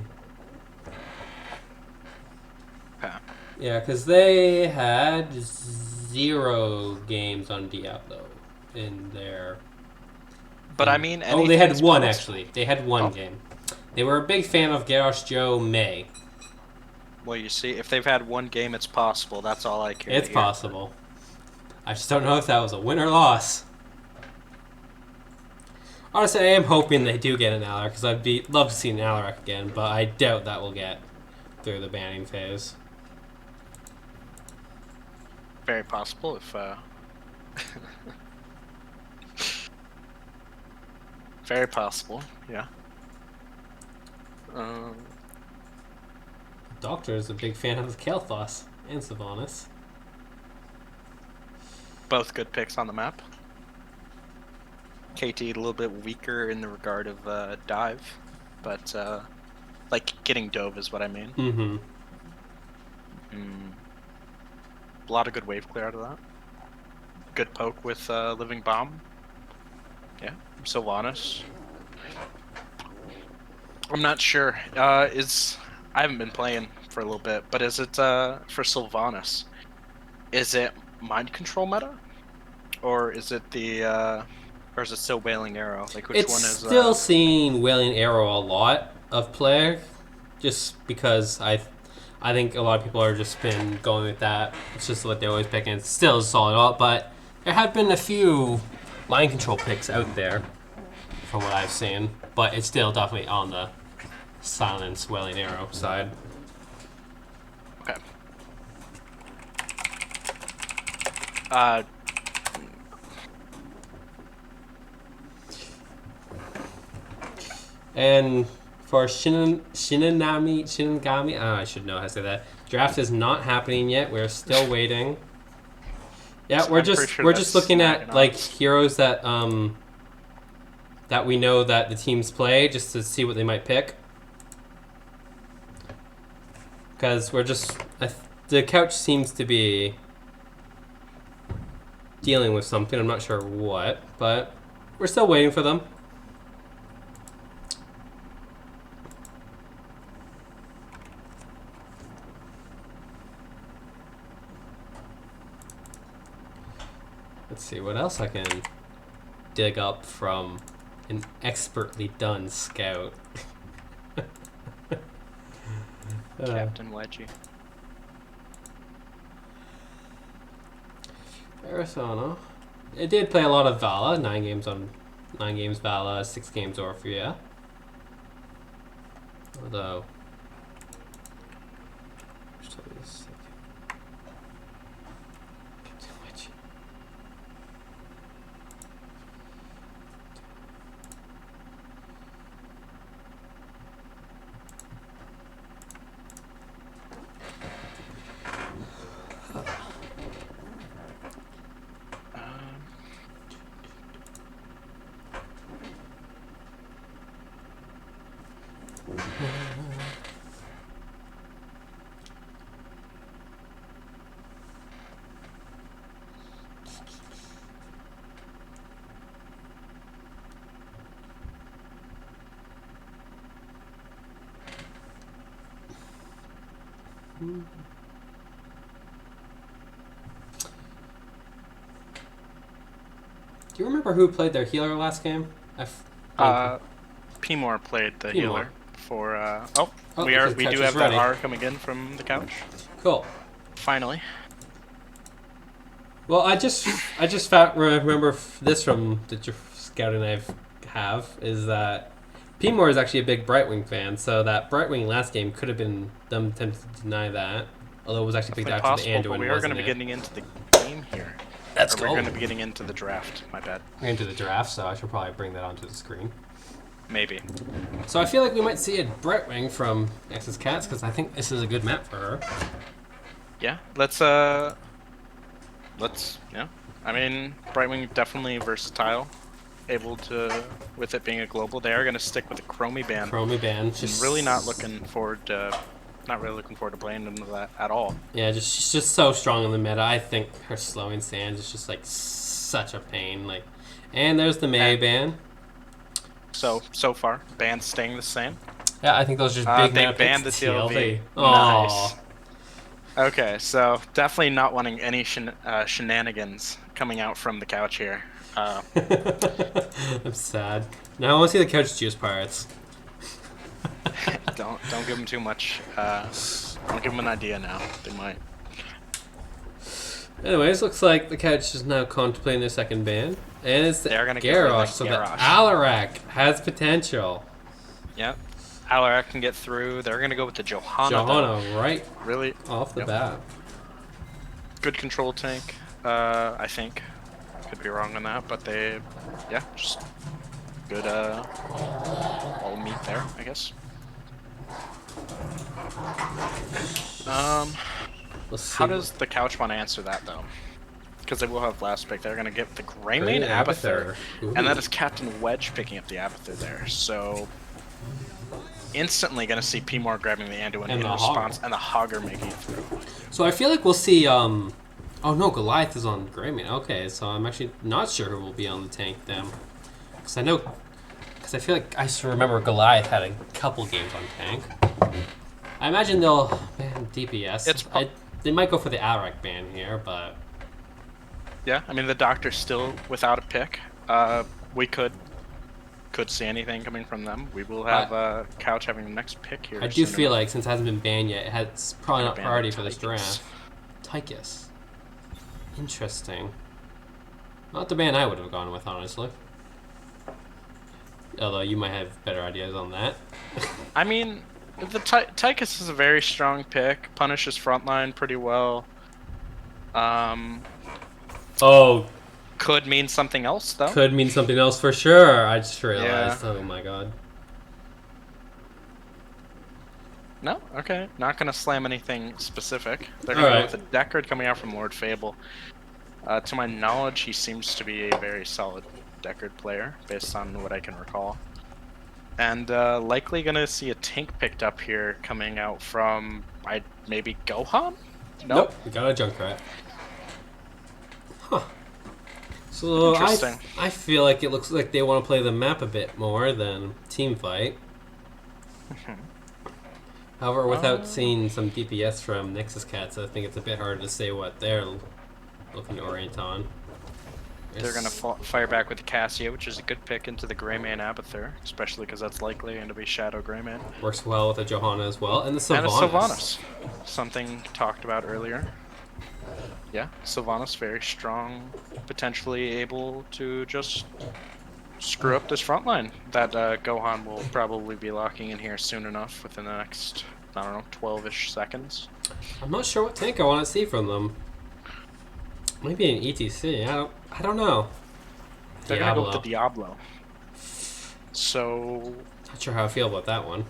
Huh. Yeah, because they had 0 games on Diablo in their... But I mean... Oh, they had 1, actually. They had 1 game. They were a big fan of Garrosh Joe May. Well, you see, if they've had 1 game, it's possible. That's all I care. It's possible. I just don't know if that was a win or loss. Honestly, I am hoping they do get an Alarak because love to see an Alarak again, but I doubt that will get through the banning phase. Very possible if. Very possible. Yeah. Doctor is a big fan of the Kael'thas and Sylvanas. Both good picks on the map. KT a little bit weaker in the regard of dive, but like getting dove is what I mean. Mm-hmm. A lot of good wave clear out of that. Good poke with living bomb. Yeah, Sylvanas. I'm not sure. I haven't been playing for a little bit, but is it for Sylvanas? Is it mind control meta, or is it or is it still Wailing Arrow? Like which one is? It's still seeing Wailing Arrow a lot of play, just because I think a lot of people are just been going with that. It's just what they always pick, and it's still a solid alt. But there have been a few mind control picks out there, from what I've seen. But it's still definitely on the silence Wailing Arrow side. Okay. And for Shinigami, I should know how to say that. Draft is not happening yet. We're still waiting. Yeah, we're just looking at like heroes that that we know that the teams play, just to see what they might pick. Because the couch seems to be dealing with something. I'm not sure what, but we're still waiting for them. Let's see what else I can dig up from an expertly done scout. Captain Wedgie. Arizona. It did play a lot of Vala. 9 games Vala, 6 games Orphea. Although do you remember who played their healer last game? P-More played the P-More. healer for. We the do couch have is that ready. R coming in from the couch. Cool. Finally. Well, I just remember this from the scouting I have is that P-More is actually a big Brightwing fan, so that Brightwing last game could have been them attempting to deny that, although it was actually picked after the Anduin. But we are going to be getting into the game here. Let's go. We're going to be getting into the draft. My bad. We're into the draft, so I should probably bring that onto the screen. Maybe. So I feel like we might see a Brightwing from Nexus Cats because I think this is a good map for her. Yeah. Let's. Yeah. I mean, Brightwing definitely versatile. Able to, with it being a global, they are going to stick with the Chromie ban. Chromie ban. Just really not really looking forward to playing into that at all. Yeah, she's just so strong in the meta. I think her slowing sands is just like such a pain. Like, and there's the May ban. So far, ban's staying the same. Yeah, I think those are just big. They banned the TLV. Nice. Okay, so definitely not wanting any shenanigans coming out from the couch here. I'm sad. Now I want to see the couch juice pirates. Don't give them too much. Don't give them an idea now. They might. Anyways, looks like the couch is now contemplating their second ban. And it's the They're gonna get rid of Garrosh, the so the Garrosh. Alarak has potential. Yep. Alarak can get through. They're gonna go with the Johanna. Johanna right Really off the bat. good control tank. I think. Could be wrong on that, but they, yeah, just good. All meat there, I guess. Let's see. How does the couch want to answer that though? Because they will have last pick. They're going to get the Greymane Abathur. And that is Captain Wedge picking up the Abathur there. So instantly going to see P-More grabbing the Anduin in response and the Hogger making it through. So I feel like we'll see... Oh no, Goliath is on Greymane. Okay, so I'm actually not sure who will be on the tank then. Because I know... Because I feel like I still remember Goliath had a couple games on tank. I imagine they'll ban DPS. They might go for the Alarak ban here, but... Yeah, I mean, the Doctor's still without a pick. We could see anything coming from them. We will have Couch having the next pick here. I do feel like, since it hasn't been banned yet, it's probably not priority for this draft. Tychus. Interesting. Not the ban I would have gone with, honestly. Although you might have better ideas on that. I mean, the Tychus is a very strong pick. Punishes frontline pretty well. Oh. Could mean something else, though. Could mean something else for sure. I just realized. Yeah. Oh my god. No? Okay. Not going to slam anything specific. They're going to go with a Deckard coming out from Lord Fable. To my knowledge, he seems to be a very solid Deckard player, based on what I can recall. And likely going to see a tank picked up here coming out from, maybe Gohan? Nope. We got a Junkrat. Huh. So I feel like it looks like they want to play the map a bit more than team fight. However, without seeing some DPS from Nexus Cats, I think it's a bit hard to say what they're looking to orient on. They're going to fire back with the Cassia, which is a good pick into the Greymane Abathur, especially because that's likely going to be Shadow Greymane. Works well with the Johanna as well, and the Sylvanas. And a Sylvanas. Something talked about earlier. Yeah, Sylvanas very strong, potentially able to just screw up this front line that Gohan will probably be locking in here soon enough within the next, I don't know, 12-ish seconds. I'm not sure what tank I want to see from them. Maybe an ETC. I don't know. They're gonna go with the Diablo. So not sure how I feel about that one.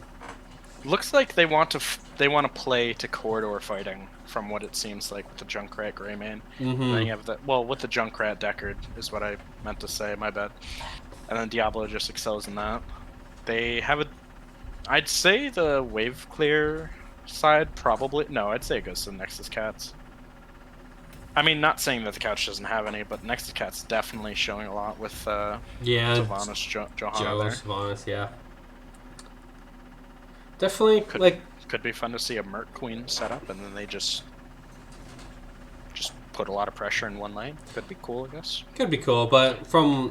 Looks like they want to play to corridor fighting, from what it seems like with the Junkrat Greymane. And then you have with the Junkrat Deckard is what I meant to say. My bad. And then Diablo just excels in that. They have I'd say the wave clear side probably. No, I'd say it goes to the Nexus Cats. I mean, not saying that the couch doesn't have any, but Nexus Cat's definitely showing a lot with Sylvanas, Johanna there. Sylvanas, yeah. Definitely, could be fun to see a Merc Queen set up, and then they just put a lot of pressure in one lane. Could be cool, I guess. Could be cool, but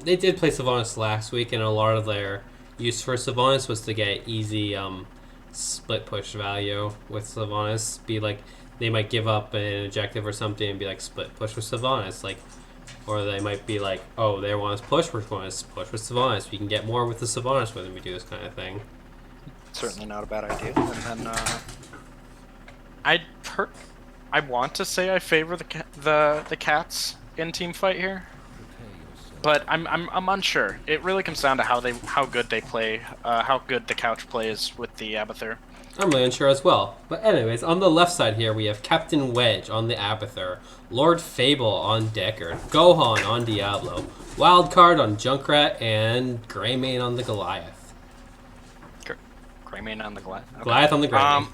they did play Sylvanas last week, and a lot of their use for Sylvanas was to get easy split push value with Sylvanas. They might give up an objective or something and be like, split push with Sylvanas, or they might be like, oh, they want us to push, we're going to push with Sylvanas. We can get more with the Sylvanas when we do this kind of thing. Certainly not a bad idea. And then I want to say I favor the Cats in team fight here, but I'm unsure. It really comes down to how good they play, how good the couch plays with the Abathur. I'm really unsure as well. But anyways, on the left side here, we have Captain Wedge on the Abathur, Lord Fable on Deckard, Gohan on Diablo, Wildcard on Junkrat, and Greymane on the Goliath. Greymane on the Goliath? Okay. Goliath on the Greymane.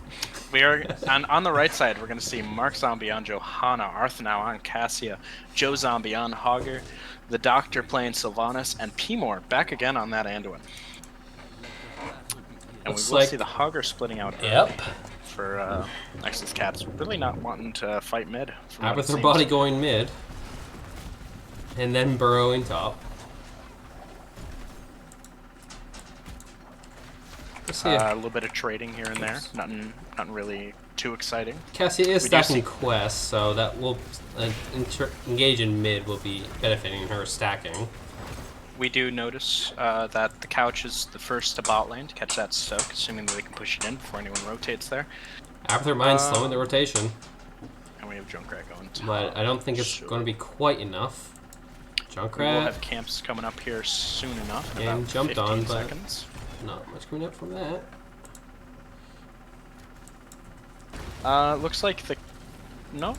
We are on the right side, we're going to see Mark Zombie on Johanna, Arthanau on Cassia, Joe Zombie on Hogger, the Doctor playing Sylvanas, and P-More back again on that Anduin. And we will see the Hogger splitting out for Nexus Cats. Really not wanting to fight mid. Abathur body going mid. And then burrowing top. A little bit of trading here and there. Nothing really too exciting. Cassia is We do stacking see- quests, so that will engage in mid will be benefiting her stacking. We do notice that the couch is the first to bot lane to catch that soak, assuming that they can push it in before anyone rotates there. Aperture Mine's slowing the rotation, And we have Junkrat going top. but I don't think it's So going to be quite enough. we will Junkrat, have camps coming up here soon enough. In Getting about jumped 15 on, but- seconds. not much coming up from that. Looks like the... No?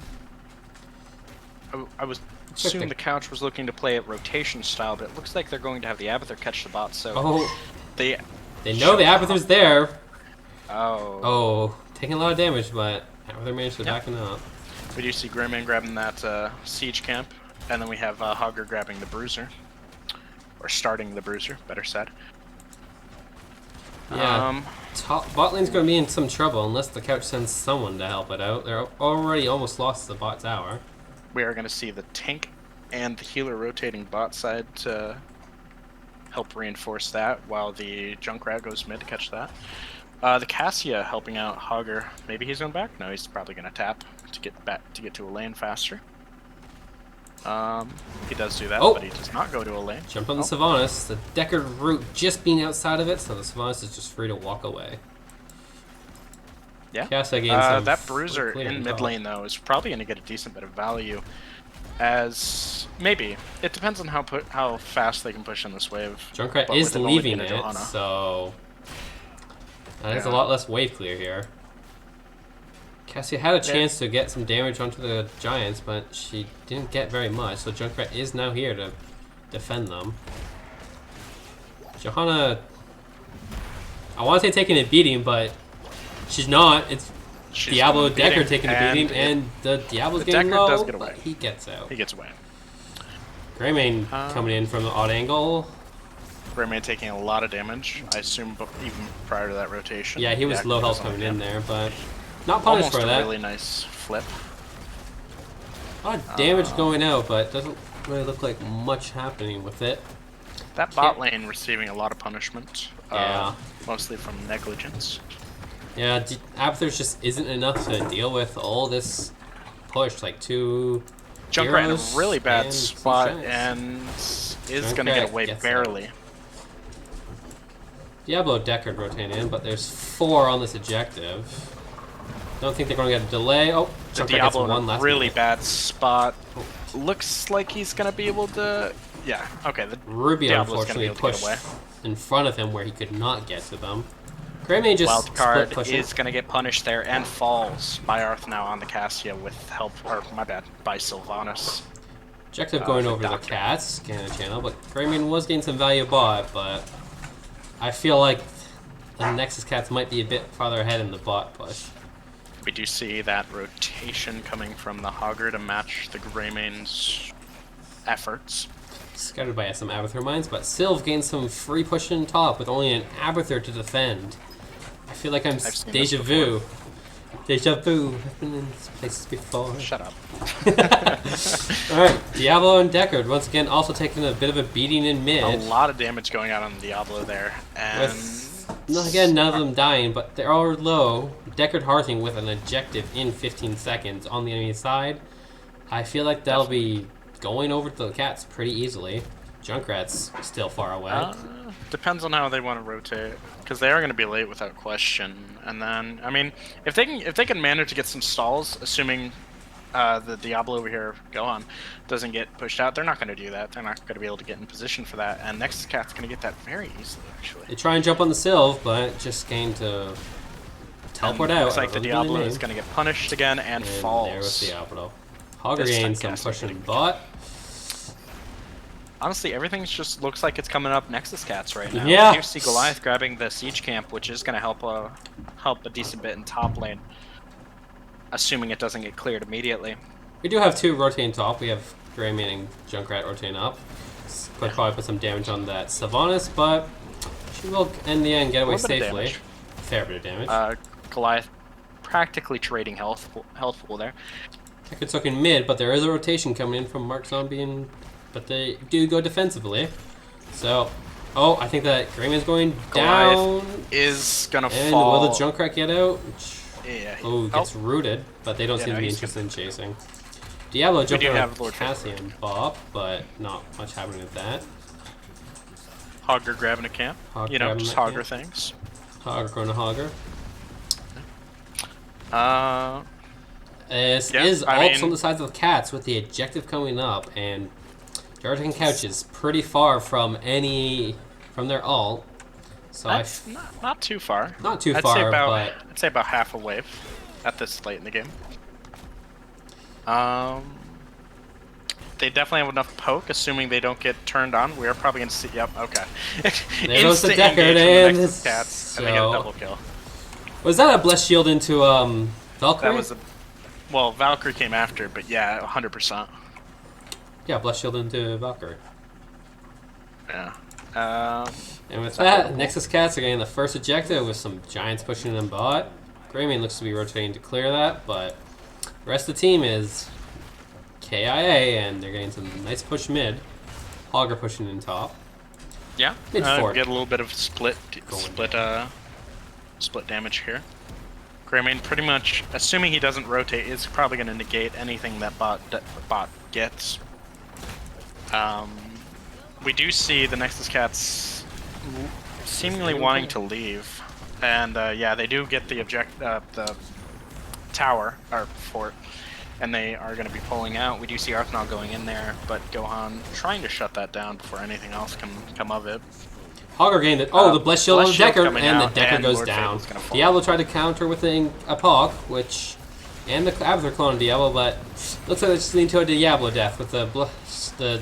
I was assuming the couch was looking to play it rotation style, but it looks like they're going to have the Abathur catch the bot, so... Oh, They know the Aperture's there. Oh. Oh, taking a lot of damage, but Aperture managed to backing up. We do see Greyman grabbing that siege camp, and then we have Hogger grabbing the Bruiser. Or starting the Bruiser, better said. Yeah, bot lane's going to be in some trouble unless the couch sends someone to help it out. They're already almost lost the bot tower. We are going to see the tank and the healer rotating bot side to help reinforce that, while the Junkrat goes mid to catch that. The Cassia helping out Hogger. Maybe he's going back? No, he's probably going to tap to get back to a lane faster. He does do that, Oh. but he does not go to a lane. Jump on the Sylvanas. The Deckard root just being outside of it, so the Sylvanas is just free to walk away. Yeah. Cassia gains some That Bruiser clear in on mid top. lane though is probably going to get a decent bit of value. As maybe it depends on how fast they can push in this wave. Junkrat But is with it only leaving being it, a Johanna. so that is a Yeah. lot less wave clear here. Cassia had a chance to get some damage onto the Giants, but she didn't get very much, so Junkrat is now here to defend them. Johanna, I want to say taking a beating, but she's not. It's She's Diablo doing Deckard taking a beating, and the Diablo's the getting Deckard low, does get but away. he gets out. He gets away. Greymane coming in from the odd angle. Greyman taking a lot of damage, I assume, even prior to that rotation. Yeah, he was low he health on the coming in camp. there, but not punished Almost for a that. really nice flip. A lot of damage going out, but doesn't really look like much happening with it. That bot lane receiving a lot of punishment. Yeah. Mostly from negligence. Yeah, Abathur's just isn't enough to deal with all this push. Like two Junkrat in a heroes really bad and some spot giants. and is going to get Junkrat away gets barely. Diablo Deckard rotating in, but there's 4 on this objective. Don't think they're going to get a delay. Oh, The Junkrat gets Diablo one in a last really minute. bad spot. Oh. Looks like he's going to be able to... Yeah, okay. The Ruby Diablo's gonna unfortunately be able to get pushed away. in front of him where he could not get to them. Greymane just wild split card pushing. is going to get punished there and falls by Arth now on the Cassia with help, or my bad, by Sylvanas. Objective going the over the doctor. cats, scanning the channel, but Greymane was getting some value bot, but I feel like the Nexus cats might be a bit farther ahead in the bot push. We do see that rotation coming from the Hogger to match the Greymane's efforts. Scattered by some Abathur mines, but Sylv gains some free push in top with only an Abathur to defend. I feel like I'm seen this deja vu. Deja vu. I've been in this place before. Shut up. Alright, Diablo and Deckard once again also taking a bit of a beating in mid. A lot of damage going out on the Diablo there. And Again, none of them dying, but they're all low. Deckard Harthing with an objective in 15 seconds on the enemy side. I feel like that'll be going over to the cats pretty easily. Junkrat's still far away. depends on how they want to rotate, because they are going to be late without question. And then, I mean, if they can manage to get some stalls, assuming the Diablo over here, Gohan, doesn't get pushed out, they're not going to do that. They're not going to be able to get in position for that. And Nexus Cat's going to get that very easily, actually. They try and jump on the Sylv, but just gained to teleport out. Looks like the Really Diablo lame. is going to get punished again and And falls. there was Diablo. Hogger This time gains some Cassie pushing getting bot. Honestly, everything's just looks like it's coming up Nexus Cats right now. Yeah. You see Goliath grabbing the siege camp, which is going to help a decent bit in top lane, assuming it doesn't get cleared immediately. We do have 2 rotating top. We have Greymane and Junkrat rotating up. Could probably put some damage on that Sylvanas, but she will in the end get away A little bit of safely. damage. Fair bit of damage. Goliath practically trading health pool there. Deckard's looking mid, but there is a rotation coming in from Mark Zombie, but they do go defensively. So, oh, I think that Greyman's going down. Goliath is gonna And fall. will the Junkrat get out? Yeah. Oh, gets rooted, but they don't seem to be he's interested in chasing. Diablo jumping do on have Lord Cassian Bob, but not much happening with that. Hogger grabbing a camp. Hog You know, grabbing just that Hogger camp. things. Hogger going to Hogger. This Yeah, is I alts mean- on the sides of the cats with the objective coming up, and Durotan Couch is pretty far from their alt. So That's not too far. not too I'd far, say about, but I'd say about half a wave at this late in the game. They definitely have enough poke, assuming they don't get turned on. We are probably going to see. Yep, okay. There goes the Instant Deckard, engage and from the Nexus cats, and they get a double kill. was that a blessed shield into Valkyrie? That was a. Well, Valkyrie came after, but yeah, 100%. Yeah, blessed shield into Valkyrie. Yeah. And with that, Nexus Cats are getting the first objective with some Giants pushing in bot. Greymane looks to be rotating to clear that, but the rest of the team is KIA, and they're getting some nice push mid. Hogger pushing in top. Yeah. Mid fort. Get a little bit of split damage here. Greymane pretty much, assuming he doesn't rotate, is probably going to negate anything that bot gets. We do see the Nexus Cats seemingly wanting to leave, and yeah, they do get the the tower or fort, and they are going to be pulling out. We do see Arthnal going in there, but Gohan trying to shut that down before anything else can come of it. Hogger gained it. Oh, the blessed shield on the Blessed Shield Deckard, coming and the out, Deckard and goes Lord down. Fable's gonna fall. Diablo tried to counter with a POG, which, and the Avatar clone on Diablo, but looks like it's leading to a Diablo death with the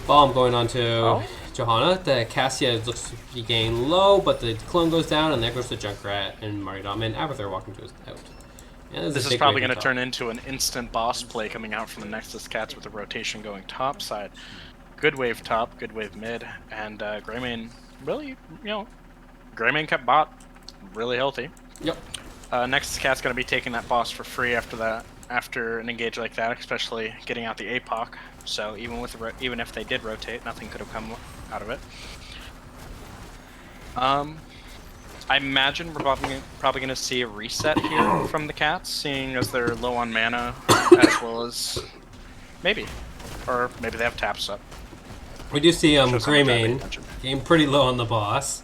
bomb going onto Johanna. The Cassia looks to be getting low, but the clone goes down, and there goes the Junkrat and Maridom, and Avatar walking to his out. And This is probably going to turn into an instant boss play coming out from the Nexus Cats with the rotation going top side. Good wave top, good wave mid, and Greymane really, Greymane kept bot really healthy. Yep. Nexus Cat's going to be taking that boss for free after an engage like that, especially getting out the APOC. So even if they did rotate, nothing could have come out of it. I imagine we're probably going to see a reset here from the Cats, seeing as they're low on mana, as well as maybe they have taps up. We do see Shows how much Greymane damage. getting pretty low on the boss,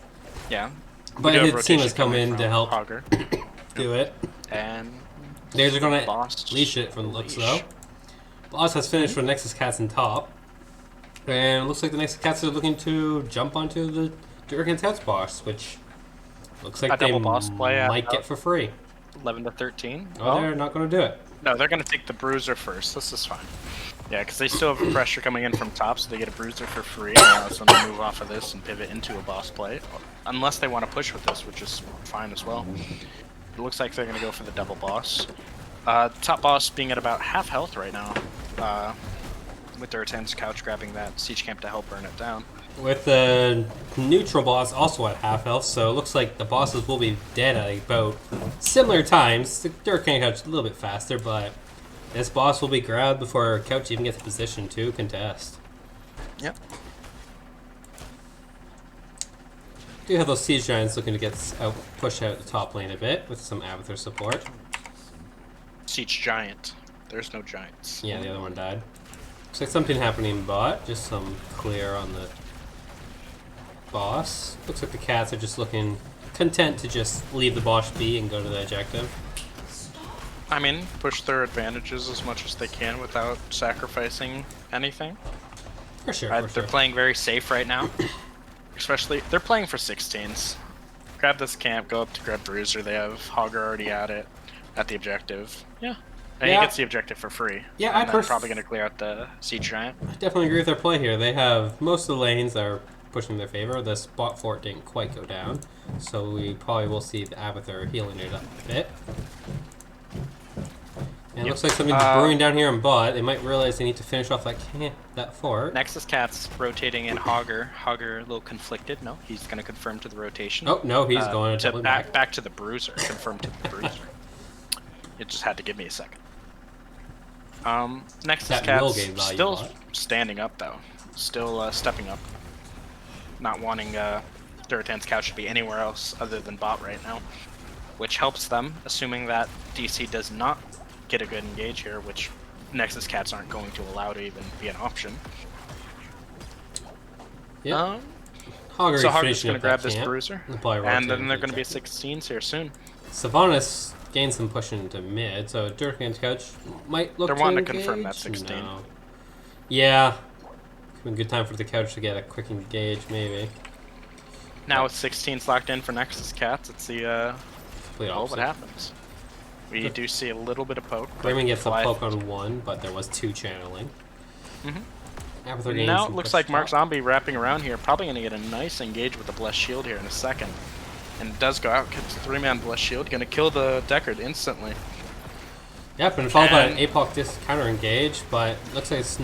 Yeah, but We do have his team rotation has come coming in to from help Hogger, do it. and They're going to boss leash it from the looks leash. though. Boss has finished with Nexus Cats in top. And it looks like the Nexus Cats are looking to jump onto the Durotan Cats boss, which looks like A they double boss play might get for free. 11 to 13. Oh, they're not going to do it. No, they're going to take the bruiser first. This is fine. Yeah, because they still have pressure coming in from top, so they get a bruiser for free. And allows them to move off of this and pivot into a boss play. Unless they want to push with this, which is fine as well. It looks like they're going to go for the double boss. Top boss being at about half health right now. With Durotan's couch grabbing that siege camp to help burn it down. With the neutral boss also at half health, so it looks like the bosses will be dead at about similar times. The Durotan Couch a little bit faster, but this boss will be grabbed before Couch even gets positioned to contest. Yep. Do have those siege giants looking to get pushed out the top lane a bit with some Avatar support. Siege giant. There's no giants. Yeah, the other one died. Looks like something happening in bot. Just some clear on the boss. Looks like the Cats are just looking content to just leave the boss be and go to the objective. I mean, push their advantages as much as they can without sacrificing anything. For sure, They're playing very safe right now. Especially, they're playing for 16s. Grab this camp, go up to grab Bruiser. They have Hogger already at it, at the objective. Yeah. And he gets the objective for free. Yeah, and they're probably going to clear out the Siege Giant. I definitely agree with their play here. They have most of the lanes that are pushing in their favor. The spot fort didn't quite go down, so we probably will see the Avatar healing it up a bit. And it looks like something's brewing down here in bot. They might realize they need to finish off that fort. Nexus Cat's rotating in Hogger. Hogger a little conflicted. No, he's going to confirm to the rotation. Oh, no, he's going to back to the Bruiser. Confirm to the Bruiser. It just had to give me a second. Nexus Cat's still standing up, though. Still stepping up. Not wanting Durotan's couch to be anywhere else other than bot right now. which helps them, assuming that DC does not get a good engage here, which Nexus Cats aren't going to allow to even be an option. Yeah. So Hogger's going to grab this Bruiser, and then they're going to be objective. 16s here soon. Sylvanas gains some push into mid, so Durotan's couch might look They're to wanting engage. to confirm that 16. No. Yeah. A good time for the couch to get a quick engage, maybe. Now with 16s locked in for Nexus Cats, it's the what happens. We do see a little bit of poke. Raymond gets a poke on one, but there was 2 channeling. Now it looks like Mark Zombie wrapping around here, probably going to get a nice engage with the Blessed Shield here in a second. And it does go out, gets a 3-man Blessed Shield, going to kill the Deckard instantly. Yep, and followed by an APOC disc counter engage, but looks like it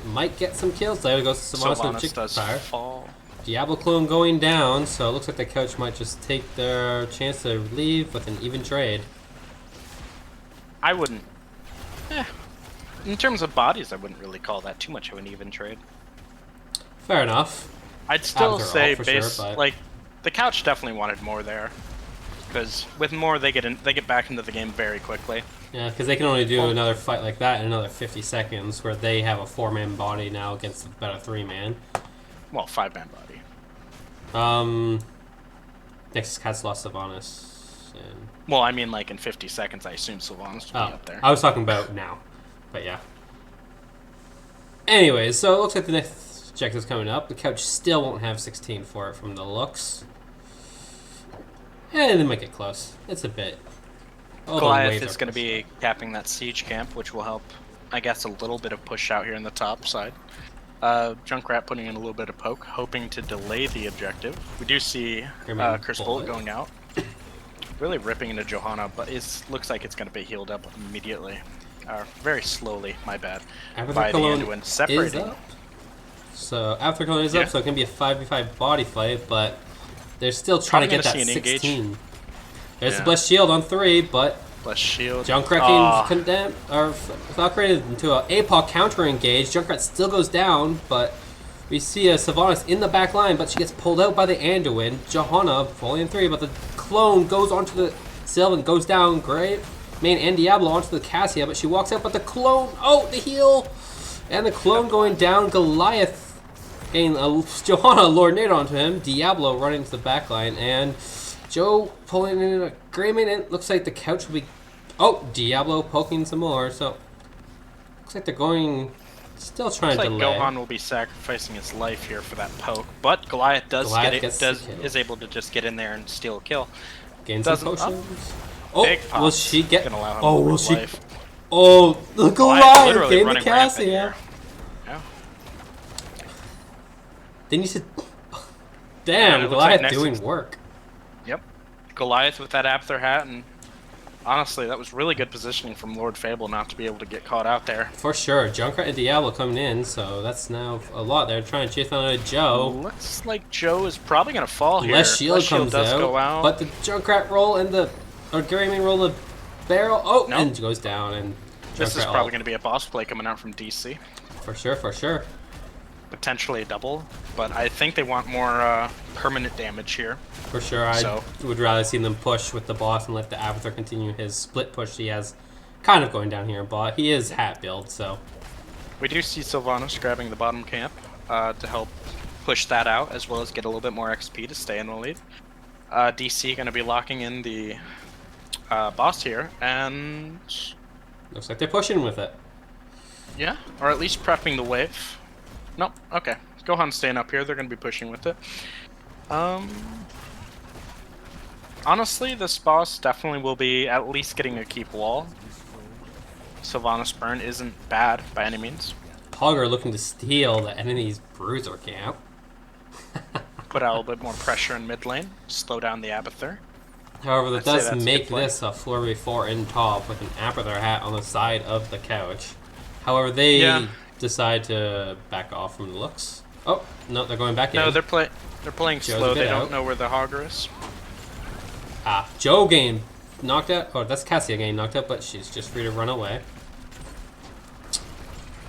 might get some kills. There goes Sylvanas with does fire. fall. Diablo clone going down, so it looks like the couch might just take their chance to leave with an even trade. I wouldn't. In terms of bodies, I wouldn't really call that too much of an even trade. Fair enough. I'd still say sure, like the couch definitely wanted more there, because with more they get back into the game very quickly. Yeah, because they can only do another fight like that in another 50 seconds, where they have a 4-man body now against about a 3-man. Well, 5-man body. Nexus Cats lost Sylvanas. And... Well, I mean, like in 50 seconds, I assume Sylvanas will be up there. I was talking about now, but yeah. Anyways, so it looks like the next objective's coming up. The couch still won't have 16 for it from the looks. And they might get close. It's a bit. Goliath is going to be capping that siege camp, which will help, I guess, a little bit of push out here in the top side. Junkrat putting in a little bit of poke, hoping to delay the objective. We do see Curse Bolt going out. Really ripping into Johanna, but it looks like it's going to be healed up immediately. Very slowly, my bad. By the Anduin separating. So after Cologne is up, so it can be a 5v5 body fight, but they're still trying to get that 16. There's the Blessed Shield on 3, but Blessed Shield. Junkrat condemned or upgraded into an APOC counter engage. Junkrat still goes down, but we see a Sylvanas in the back line, but she gets pulled out by the Anduin. Johanna falling in 3, but the clone goes onto the Sylvan, goes down. Great. Main and Diablo onto the Cassia, but she walks out, but the clone, the heal! And the clone going down. Goliath getting Johanna Lord Nade onto him. Diablo running to the back line, and Joe pulling in a Greyman, and it looks like the couch will be... Diablo poking some more, so... Looks like they're going... Still trying to delay. Gohan will be sacrificing his life here for that poke, but Goliath is able to just get in there and steal a kill. Gain some potions. Will she get... will she... Life. The Goliath gained the Cassia. Yeah. Then you said... Damn, Goliath doing work. Yep. Goliath with that Aether hat, and honestly, that was really good positioning from Lord Fable not to be able to get caught out there. For sure. Junkrat and Diablo coming in, so that's now a lot. They're trying to chase down Joe. Looks like Joe is probably going to fall here. Blessed Shield comes does go out. But the Junkrat roll and the... Greyman roll the barrel. And goes down. And this is probably going to be a boss play coming out from DC. For sure. Potentially a double, but I think they want more permanent damage here. For sure, I would rather see them push with the boss and let the Avatar continue his split push he has kind of going down here in bot. He is hat build, so. We do see Sylvanas grabbing the bottom camp to help push that out, as well as get a little bit more XP to stay in the lead. DC going to be locking in the boss here, and... Looks like they're pushing with it. Yeah, or at least prepping the wave. Nope, okay. Gohan's staying up here. They're going to be pushing with it. Honestly, this boss definitely will be at least getting a keep wall. Sylvanas burn isn't bad by any means. Hogger looking to steal the enemy's Bruiser camp. Put out a little bit more pressure in mid lane. Slow down the Abathur. However, that does make this a 4v4 in top with an Abathur hat on the side of the couch. However, they decide to back off from the looks. Oh, no, they're going back in. No, they're playing slow. They don't know where the Hogger is. Joe getting knocked out. Oh, that's Cassia getting knocked out, but she's just free to run away.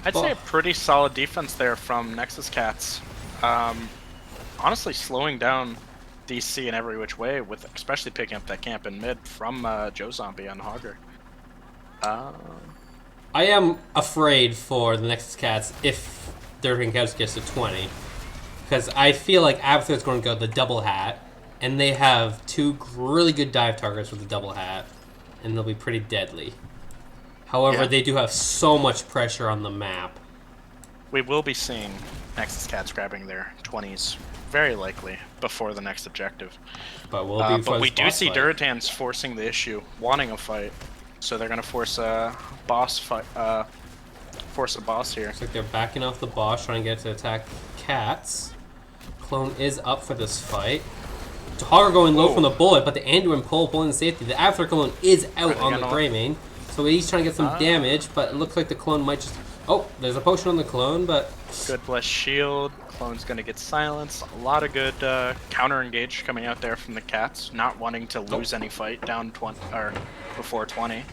I'd say a pretty solid defense there from Nexus Cats. Honestly, slowing down DC in every which way, with especially picking up that camp in mid from Joe Zombie on Hogger. I am afraid for the Nexus Cats if Durotan Couch gets to 20. Because I feel like Abathur is going to go the double hat, and they have 2 really good dive targets with the double hat, and they'll be pretty deadly. However, they do have so much pressure on the map. We will be seeing Nexus Cats grabbing their 20s, very likely, before the next objective. But we do see Durotan's forcing the issue, wanting a fight. So they're going to force a boss fight, force a boss here. Looks like they're backing off the boss, trying to get to attack Cats. Clone is up for this fight. Hogger going low from the bullet, but the Anduin pulling in safety. The Abathur clone is out on the Greymane. So he's trying to get some damage, but it looks like the clone might just... Oh, there's a potion on the clone, but... Good bless shield. Clone's going to get silenced. A lot of good counter-engage coming out there from the Cats. Not wanting to lose any fight down 20, or before 20.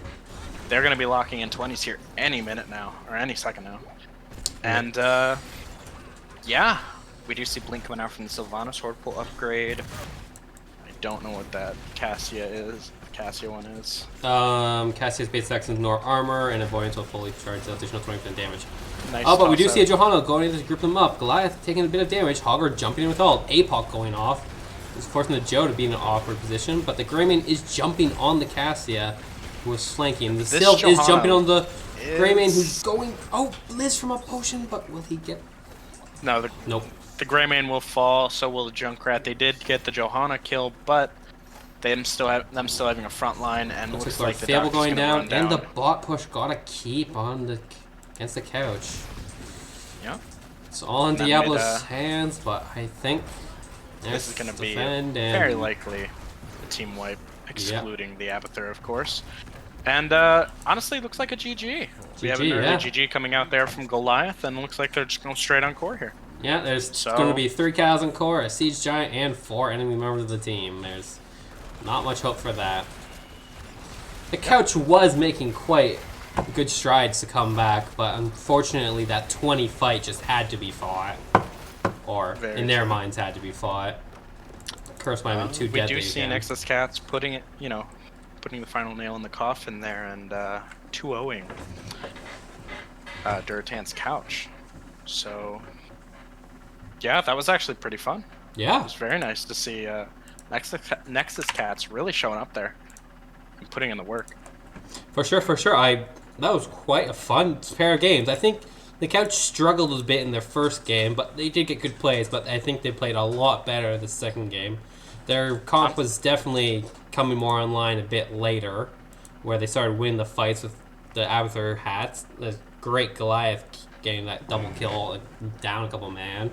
They're going to be locking in 20s here any minute now, or any second now. And, yeah. We do see Blink coming out from the Sylvanas Sword Pull upgrade. I don't know what that Cassia is. Cassia one is. Cassia's base section is Nor armor and avoidance will fully charge additional 20% damage. Nice but we do see a Johanna going in to group them up. Goliath taking a bit of damage. Hogger jumping in with ult. APOC going off. Is forcing the Joe to be in an awkward position, but the Greymane is jumping on the Cassia, who is flanking. The Sylv is jumping on the Greymane, who's going... Oh, Liz from a potion, but will he get... No, nope. The Greymane will fall, so will the Junkrat. They did get the Johanna kill, but them still having a front line, and looks like the Fable going down, and the bot push got a keep on the against the couch. Yeah. It's all in Diablo's hands, but I think this is going to be very likely a team wipe, excluding the Abathur, of course. And honestly, it looks like a GG. We have an early GG coming out there from Goliath, and it looks like they're just going straight on core here. Yeah, there's going to be 3 cows on core, a Siege Giant, and 4 enemy members of the team. There's not much hope for that. The couch was making quite good strides to come back, but unfortunately that 20 fight just had to be fought. Or, in their minds, had to be fought. Curse might have been too deadly. We do see Nexus Cats putting it, putting the final nail in the coffin there and 2-0ing Durotan's couch. So, yeah, that was actually pretty fun. Yeah. It was very nice to see Nexus Cats really showing up there and putting in the work. For sure. That was quite a fun pair of games. I think the couch struggled a bit in their first game, but they did get good plays, but I think they played a lot better the second game. Their comp was definitely coming more online a bit later, where they started winning the fights with the Abathur hats. The great Goliath getting that double kill down a couple man.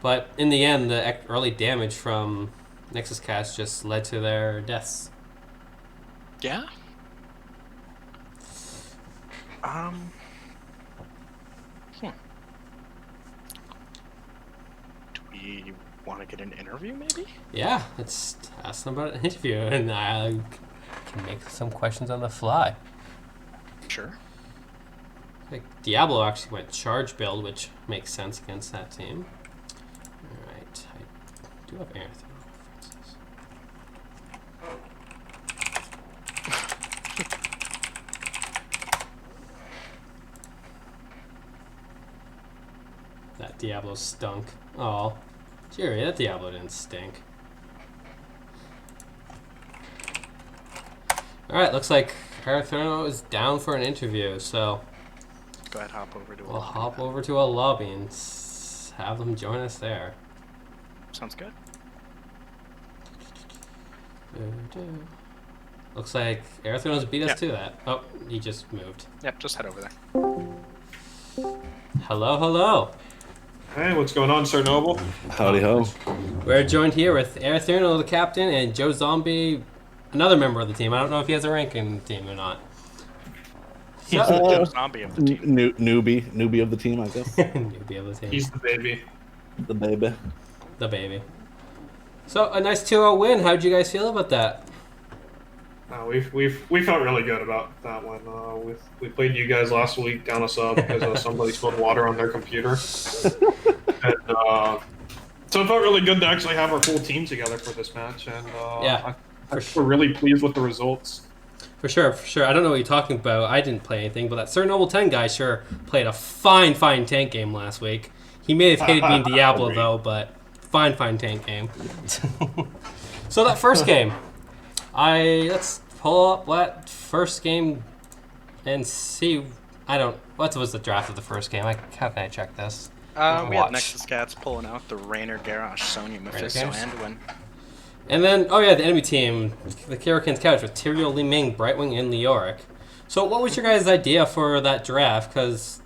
But in the end, the early damage from Nexus Cats just led to their deaths. Yeah. Do we want to get an interview, maybe? Yeah, let's ask them about an interview, and I can make some questions on the fly. Sure. Like Diablo actually went charge build, which makes sense against that team. Alright, I do have Aerith references. That Diablo stunk. Oh, Jerry, that Diablo didn't stink. Alright, looks like Aerith is down for an interview, so go ahead, hop over to we'll hop over to a lobby and have them join us there. Sounds good. Looks like Aerith beat us to that. Oh, he just moved. Yep, just head over there. Hello. Hey, what's going on, Sir Noble? Howdy ho. We're joined here with Aerith, the captain, and Joe Zombie, another member of the team. I don't know if he has a rank in the team or not. He's the zombie of the team. Newbie of the team, I guess. Newbie of the team. He's the baby. The baby. The baby. So, a nice 2-0 win. How'd you guys feel about that? We felt really good about that one. We played you guys last week down a sub because somebody spilled water on their computer. And So it felt really good to actually have our full team together for this match, and Yeah, we're really pleased with the results. For sure, for sure. I don't know what you're talking about. I didn't play anything, but that Sir Noble 10 guy sure played a fine tank game last week. He may have hated being Diablo, though, but fine tank game. So that first game, let's pull up that first game and see. What was the draft of the first game? How can I check this? We had Watch. Nexus Cats pulling out the Rainer, Garrosh, Sonya, Mephisto, games? and Win. And then, the enemy team, the Karakin's Couch with Tyrael, Li Ming, Brightwing, and Leoric. So what was your guys' idea for that draft? Because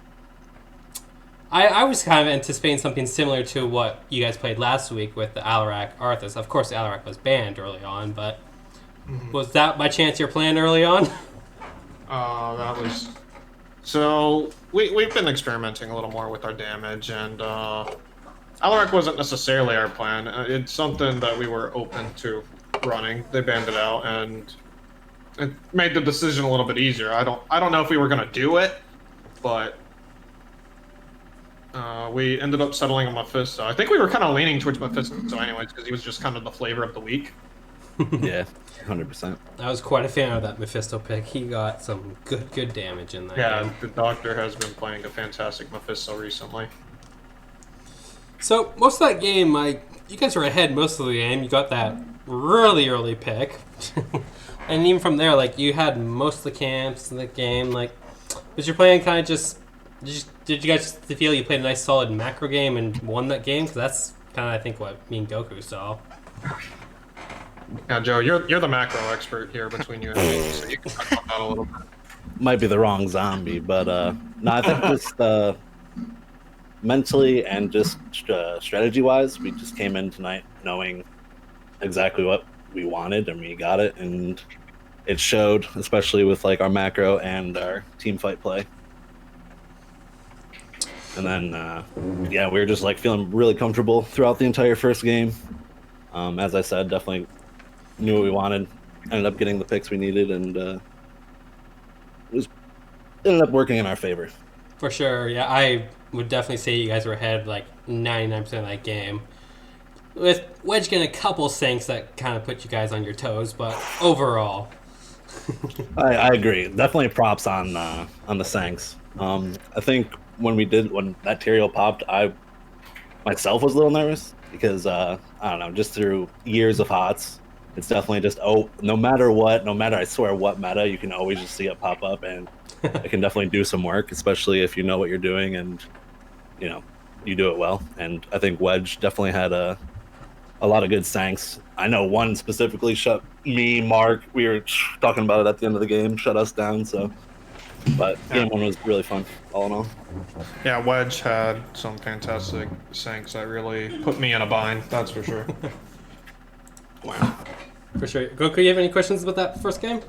I was kind of anticipating something similar to what you guys played last week with the Alarak Arthas. Of course, the Alarak was banned early on, but was that by chance your plan early on? That was... So, we've been experimenting a little more with our damage, and Alarak wasn't necessarily our plan. It's something that we were open to running. They banned it out, and it made the decision a little bit easier. I don't know if we were gonna do it, but we ended up settling on Mephisto. I think we were kind of leaning towards Mephisto anyways, because he was just kind of the flavor of the week. Yeah, 100%. I was quite a fan of that Mephisto pick. He got some good damage in that game. The Doctor has been playing a fantastic Mephisto recently. So most of that game, you guys were ahead most of the game. You got that really early pick, and even from there, you had most of the camps in the game. Was your plan kind of just? Did you guys just feel you played a nice solid macro game and won that game? Because that's kind of I think what me and Goku saw. Yeah, Joe, you're the macro expert here between you and me, so you can talk about that a little bit. Might be the wrong zombie, but no, I think just mentally and just strategy-wise, we just came in tonight knowing exactly what we wanted, and we got it, and it showed, especially with our macro and our team fight play. And then, we were just feeling really comfortable throughout the entire first game. As I said, definitely knew what we wanted. Ended up getting the picks we needed, and it ended up working in our favor. For sure, yeah. I would definitely say you guys were ahead 99% of that game. With Wedge getting a couple sinks that kind of put you guys on your toes, but overall. I agree. Definitely props on the Sanks. I think when that Tyrael popped, I myself was a little nervous because I don't know, just through years of HOTS, it's definitely just no matter I swear what meta, you can always just see it pop up, and it can definitely do some work, especially if you know what you're doing and you do it well. And I think Wedge definitely had a lot of good Sanks. I know one specifically shut me, Mark. We were talking about it at the end of the game, shut us down. But game one was really fun, all in all. Yeah, Wedge had some fantastic Sanks that really put me in a bind, that's for sure. Wow. For sure. Goku, you have any questions about that first game?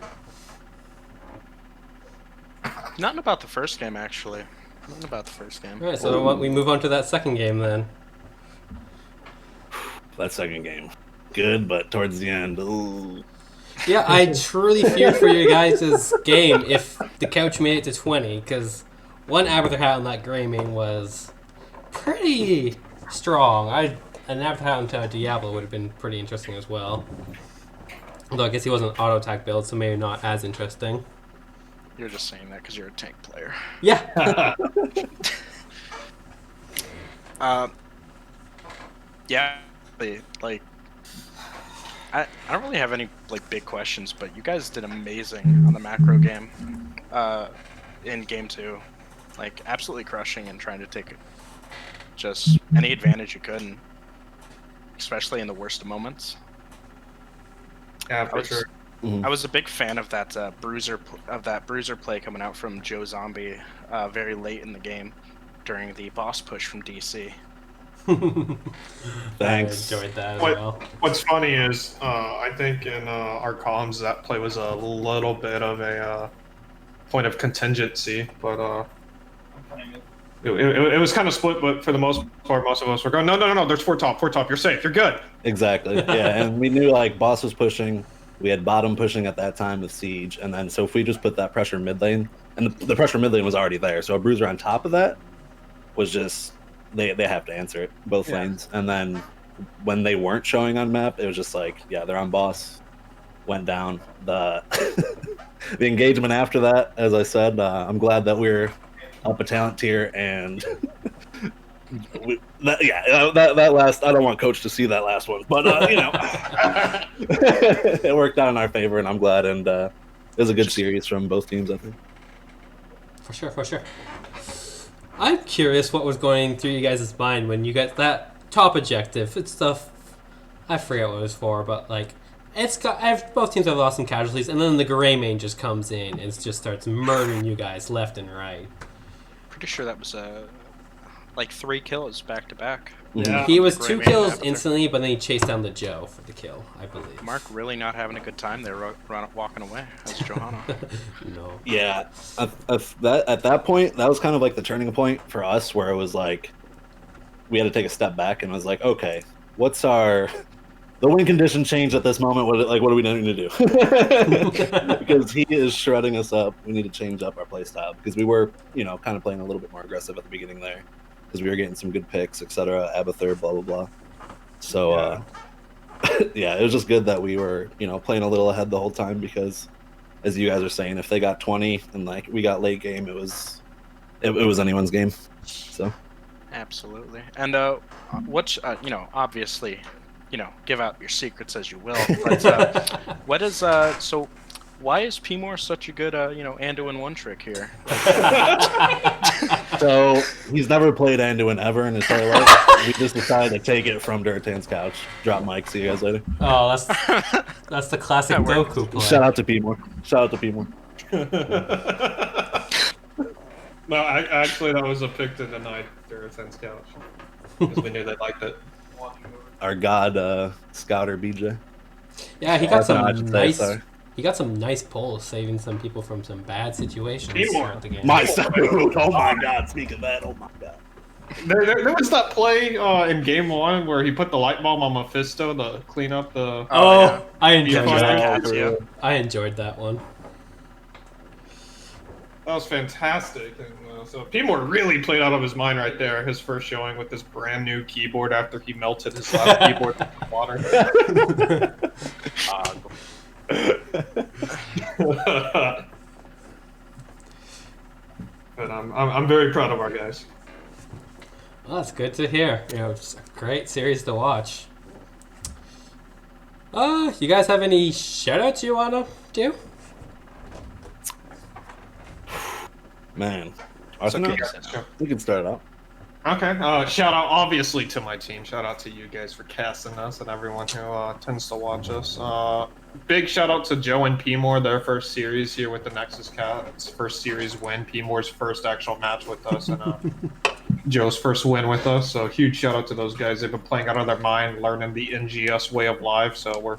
Nothing about the first game, actually. Nothing about the first game. All right, so why don't we move on to that second game then? That second game, good, but towards the end, ooh. Yeah, I truly feared for your guys' game if the couch made it to 20, because one Abathur hat on that Greymane was pretty strong. An Abathur hat on Diablo would have been pretty interesting as well. Although I guess he wasn't an auto-attack build, so maybe not as interesting. You're just saying that because you're a tank player. Yeah. Yeah, I don't really have any big questions, but you guys did amazing on the macro game, in game 2, absolutely crushing and trying to take just any advantage you could, and especially in the worst of moments. Yeah, for sure. I was a big fan of that bruiser play coming out from Joe Zombie very late in the game during the boss push from DC. Thanks. I enjoyed that as well. What's funny is, I think in our comms that play was a little bit of a point of contingency, but it was kind of split. But for the most part, most of us were going, no, there's four top, you're safe, you're good. Exactly. Yeah, and we knew boss was pushing. We had bottom pushing at that time with Siege, and then so if we just put that pressure mid lane, and the pressure mid lane was already there, so a bruiser on top of that was just they have to answer it both lanes, and then when they weren't showing on map, it was just like, yeah, they're on boss. Went down. The the engagement after that, as I said, I'm glad that we're up a talent tier, and that last. I don't want Coach to see that last one, but it worked out in our favor, and I'm glad. And it was a good series from both teams, I think. For sure. I'm curious what was going through you guys' mind when you got that top objective. It's stuff I forget what it was for, but like both teams have lost some casualties, and then the Gray Main just comes in and just starts murdering you guys left and right. Pretty sure that was like 3 kills back to back. Yeah. He was Gray 2 Main kills after. instantly, but then he chased down the Joe for the kill, I believe. Mark really not having a good time there, walking away as Johanna. No. Yeah, at that point, that was kind of like the turning point for us, where it was like we had to take a step back, and it was like, okay, what's the win condition change at this moment? What are we going to do? Because he is shredding us up. We need to change up our play style, because we were, kind of playing a little bit more aggressive at the beginning there, because we were getting some good picks, etc. Abathur, blah blah blah. So yeah, it was just good that we were, playing a little ahead the whole time, because, as you guys are saying, if they got 20 and like we got late game, it was anyone's game. So Absolutely. And what's obviously, give out your secrets as you will. But what is so? Why is P-More such a good Anduin one trick here? So he's never played Anduin ever in his entire life. We just decided to take it from Durotan's couch. Drop mic. See you guys later. Oh, that's the classic That works. Goku play. Shout out to P-More. No, actually, that was a pick to deny Durotan's couch, because we knew they liked it. Our god scouter BJ. Yeah, he got That's not some to say, nice. sorry. He got some nice pulls, saving some people from some bad situations P-More. throughout the game. My oh my god! Speak of that, oh my god. There was that play in game 1 where he put the light bulb on Mephisto to clean up the. Oh, yeah. I enjoyed Yeah, that. Cats, yeah. I enjoyed that one. That was fantastic. And, so P-More really played out of his mind right there. His first showing with this brand new keyboard after he melted his last keyboard with the water. But I'm very proud of our guys. Well, that's good to hear. It's a great series to watch. You guys have any shoutouts you wanna do? Man, It's okay, Arsenal? Sino. We can start it out. Okay. Shout out, obviously, to my team. Shout out to you guys for casting us and everyone who tends to watch us. Big shout out to Joe and P-More, their first series here with the Nexus Cats. First series win. P-More's first actual match with us, and Joe's first win with us. So huge shout out to those guys. They've been playing out of their mind, learning the NGS way of life. So we're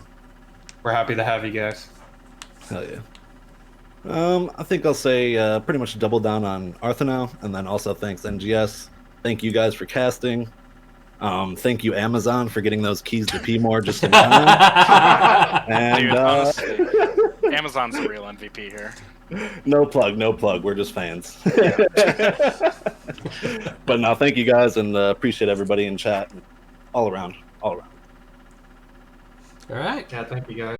happy to have you guys. Hell yeah. I think I'll say pretty much double down on Arthanel, and then also thanks NGS. Thank you guys for casting. Thank you Amazon for getting those keys to P-More just in time. And Dude, honestly, Amazon's the real MVP here. no plug. We're just fans. But no, thank you guys, and appreciate everybody in chat, all around. All right. Yeah, thank you guys.